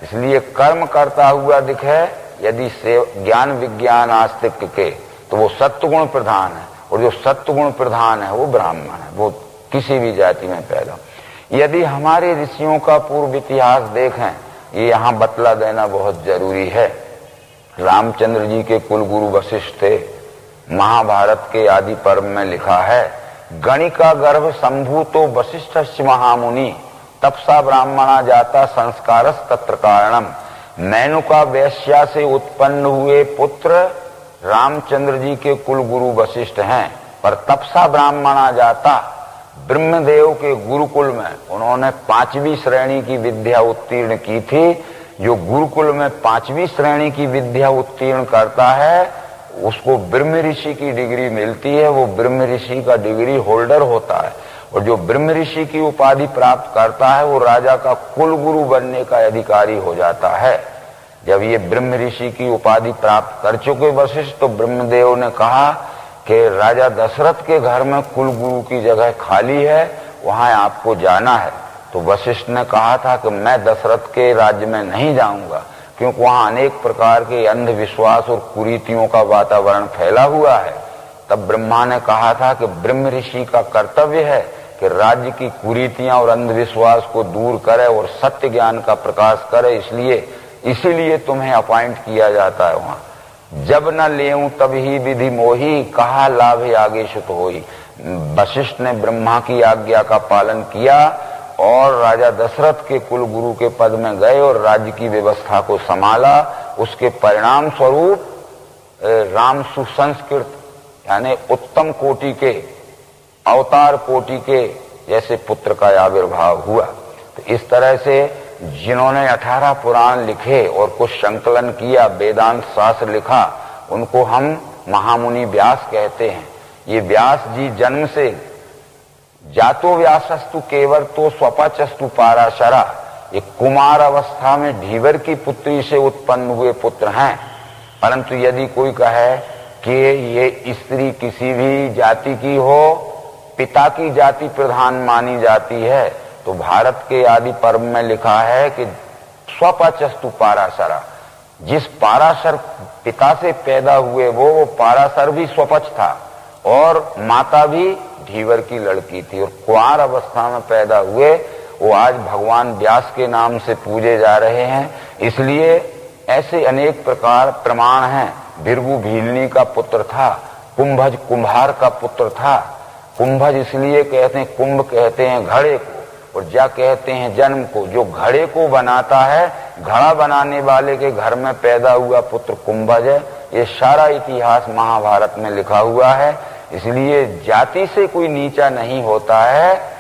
इसलिए कर्म करता हुआ दिखे यदि से ज्ञान विज्ञान आस्तिक के तो वो सत्वगुण प्रधान है और जो सत्वगुण प्रधान है वो ब्राह्मण है, वो किसी भी जाति में पैदा। यदि हमारे ऋषियों का पूर्व इतिहास देखें ये यहाँ बतला देना बहुत जरूरी है। रामचंद्र जी के कुल गुरु वशिष्ठ थे। महाभारत के आदि पर्व में लिखा है गणिका गर्भ संभूतो वशिष्ठ महामुनि तपसा ब्राह्मणा जाता संस्कारस तत्र कारणम। मेनुका वैश्या से उत्पन्न हुए पुत्र रामचंद्र जी के कुल गुरु वशिष्ठ हैं, पर तपसा ब्राह्मणा जाता ब्रह्मदेव के गुरुकुल में उन्होंने 5वीं श्रेणी की विद्या उत्तीर्ण की थी। जो गुरुकुल में 5वीं श्रेणी की विद्या उत्तीर्ण करता है उसको ब्रह्म ऋषि की डिग्री मिलती है, वो ब्रह्म ऋषि का डिग्री होल्डर होता है। और जो ब्रह्म ऋषि की उपाधि प्राप्त करता है वो राजा का कुल गुरु बनने का अधिकारी हो जाता है। जब ये ब्रह्म ऋषि की उपाधि प्राप्त कर चुके वशिष्ठ तो ब्रह्मदेव ने कहा कि राजा दशरथ के घर में कुल गुरु की जगह खाली है, वहां आपको जाना है। तो वशिष्ठ ने कहा था कि मैं दशरथ के राज्य में नहीं जाऊंगा क्योंकि वहां अनेक प्रकार के अंधविश्वास और कुरीतियों का वातावरण फैला हुआ है। तब ब्रह्मा ने कहा था कि ब्रह्म ऋषि का कर्तव्य है कि राज्य की कुरीतियां और अंधविश्वास को दूर करे और सत्य ज्ञान का प्रकाश करे, इसीलिए तुम्हें अपॉइंट किया जाता है वहां। जब न लेऊं तब ही विधि मोही कहा लाभ आगे सुत होई। वशिष्ठ ने ब्रह्मा की आज्ञा का पालन किया और राजा दशरथ के कुल गुरु के पद में गए और राज्य की व्यवस्था को संभाला। उसके परिणाम स्वरूप राम सुसंस्कृत यानी उत्तम कोटि के अवतार कोटि के जैसे पुत्र का आविर्भाव हुआ। तो इस तरह से जिन्होंने 18 पुराण लिखे और कुछ संकलन किया, वेदांत शास्त्र लिखा, उनको हम महामुनि व्यास कहते हैं। ये व्यास जी जन्म से जातो व्यासस्तु केवर तो स्वपचस्तु पाराशरा, ये कुमार अवस्था में ढीवर की पुत्री से उत्पन्न हुए पुत्र हैं। परंतु यदि कोई कहे कि ये स्त्री किसी भी जाति की हो, पिता की जाति प्रधान मानी जाती है, तो भारत के आदि पर्व में लिखा है कि स्वपचस्तु पाराशरा, जिस पाराशर पिता से पैदा हुए वो पाराशर भी स्वपच था और माता भी ढीवर की लड़की थी, और कुंवार अवस्था में पैदा हुए वो आज भगवान व्यास के नाम से पूजे जा रहे हैं। इसलिए ऐसे अनेक प्रकार प्रमाण हैं। भृगु भीलनी का पुत्र था, कुंभज कुम्हार का पुत्र था। कुंभज इसलिए कहते हैं, कुंभ कहते हैं घड़े को, और जा कहते हैं जन्म को। जो घड़े को बनाता है, घड़ा बनाने वाले के घर में पैदा हुआ पुत्र कुंभज है। ये सारा इतिहास महाभारत में लिखा हुआ है। इसलिए जाति से कोई नीचा नहीं होता है,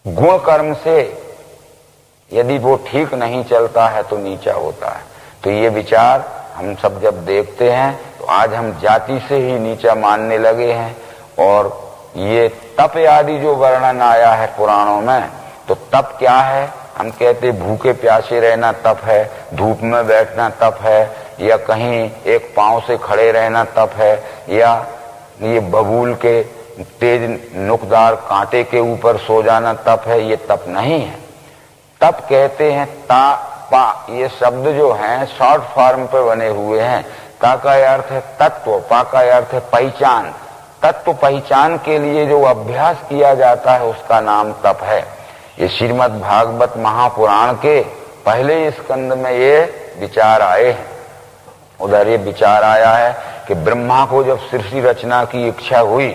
गुण कर्म से यदि वो ठीक नहीं चलता है तो नीचा होता है। तो ये विचार हम सब जब देखते हैं तो आज हम जाति से ही नीचा मानने लगे हैं। और ये तप आदि जो वर्णन आया है पुराणों में, तो तप क्या है? हम कहते भूखे प्यासे रहना तप है, धूप में बैठना तप है, या कहीं एक पांव से खड़े रहना तप है, या ये बबूल के तेज नुकदार कांटे के ऊपर सो जाना तप है। ये तप नहीं है। तप कहते हैं ता पा, ये शब्द जो हैं शॉर्ट फॉर्म पे बने हुए हैं। ता का अर्थ है तत्व, पा का अर्थ है पहचान। तत्व पहचान के लिए जो अभ्यास किया जाता है उसका नाम तप है। ये श्रीमद् भागवत महापुराण के पहले स्कंद में ये विचार आए हैं। उधर ये विचार आया है कि ब्रह्मा को जब सृष्टि रचना की इच्छा हुई,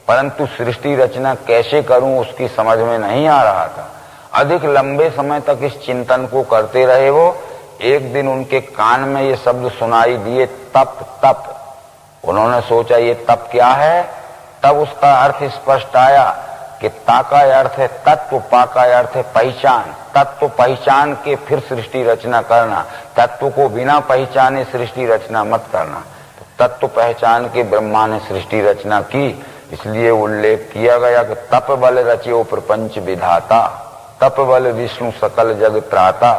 परंतु सृष्टि रचना कैसे करूं उसकी समझ में नहीं आ रहा था। अधिक लंबे समय तक इस चिंतन को करते रहे वो। एक दिन उनके कान में ये शब्द सुनाई दिए, तप तप। उन्होंने सोचा ये तप क्या है? तब उसका अर्थ स्पष्ट आया कि ता का अर्थ है तत्व, पा का अर्थ है पहचान। तत्व पहचान के फिर सृष्टि रचना करना, तत्व को बिना पहचाने सृष्टि रचना मत करना। तो तत्व पहचान के ब्रह्मा ने सृष्टि रचना की। इसलिए उल्लेख किया गया कि तप बल रचयो प्रपंच विधाता, तप बल विष्णु सकल जग त्राता,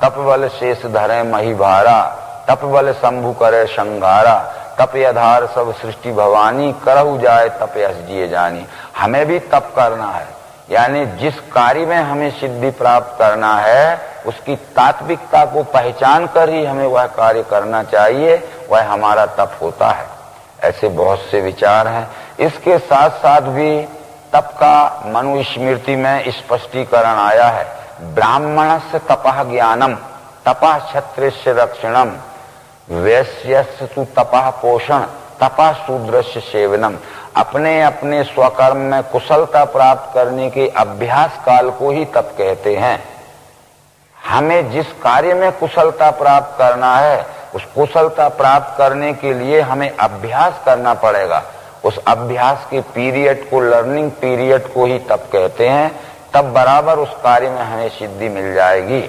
तप बल शेष धरे मही भारा, तप बल शंभु करे संघारा, तप आधार सब सृष्टि भवानी, करहु जाए तप यश जिए जानी। हमें भी तप करना है, यानी जिस कार्य में हमें सिद्धि प्राप्त करना है उसकी तात्विकता को पहचान कर ही हमें वह कार्य करना चाहिए, वह हमारा तप होता है। ऐसे बहुत से विचार हैं। इसके साथ साथ भी तप का मनुस्मृति में स्पष्टीकरण आया है। ब्राह्मणस्य तपः ज्ञानम, तपः क्षत्रियस्य रक्षणम, वैश्यस्य तु तपः पोषण, तपः शूद्रस्य सेवनम। अपने अपने स्वकर्म में कुशलता प्राप्त करने के अभ्यास काल को ही तप कहते हैं। हमें जिस कार्य में कुशलता प्राप्त करना है उस कुशलता प्राप्त करने के लिए हमें अभ्यास करना पड़ेगा। उस अभ्यास के पीरियड को, लर्निंग पीरियड को ही तप कहते हैं। तब बराबर उस कार्य में हमें सिद्धि मिल जाएगी।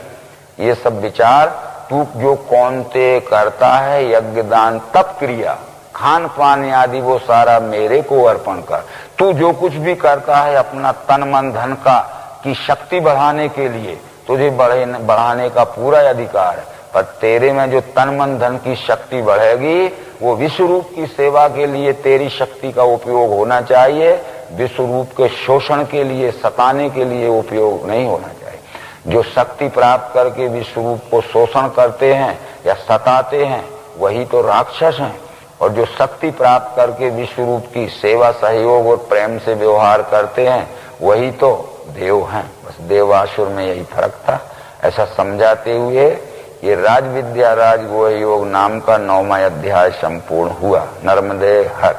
ये सब विचार तू जो कौनते करता है यज्ञ दान तप क्रिया, खान पान आदि वो सारा मेरे को अर्पण कर। तू जो कुछ भी करता है अपना तन मन धन का की शक्ति बढ़ाने के लिए, तुझे बढ़ाने का पूरा अधिकार है। पर तेरे में जो तन मन धन की शक्ति बढ़ेगी वो विश्व रूप की सेवा के लिए तेरी शक्ति का उपयोग होना चाहिए, विश्व रूप के शोषण के लिए, सताने के लिए उपयोग नहीं होना चाहिए। जो शक्ति प्राप्त करके विश्व रूप को शोषण करते हैं या सताते हैं वही तो राक्षस हैं, और जो शक्ति प्राप्त करके विश्व रूप की सेवा, सहयोग और प्रेम से व्यवहार करते हैं वही तो देव हैं। बस देवासुर में यही फर्क था। ऐसा समझाते हुए ये राज विद्या राज गुह योग नाम का 9वां अध्याय संपूर्ण हुआ। नर्मदे हर।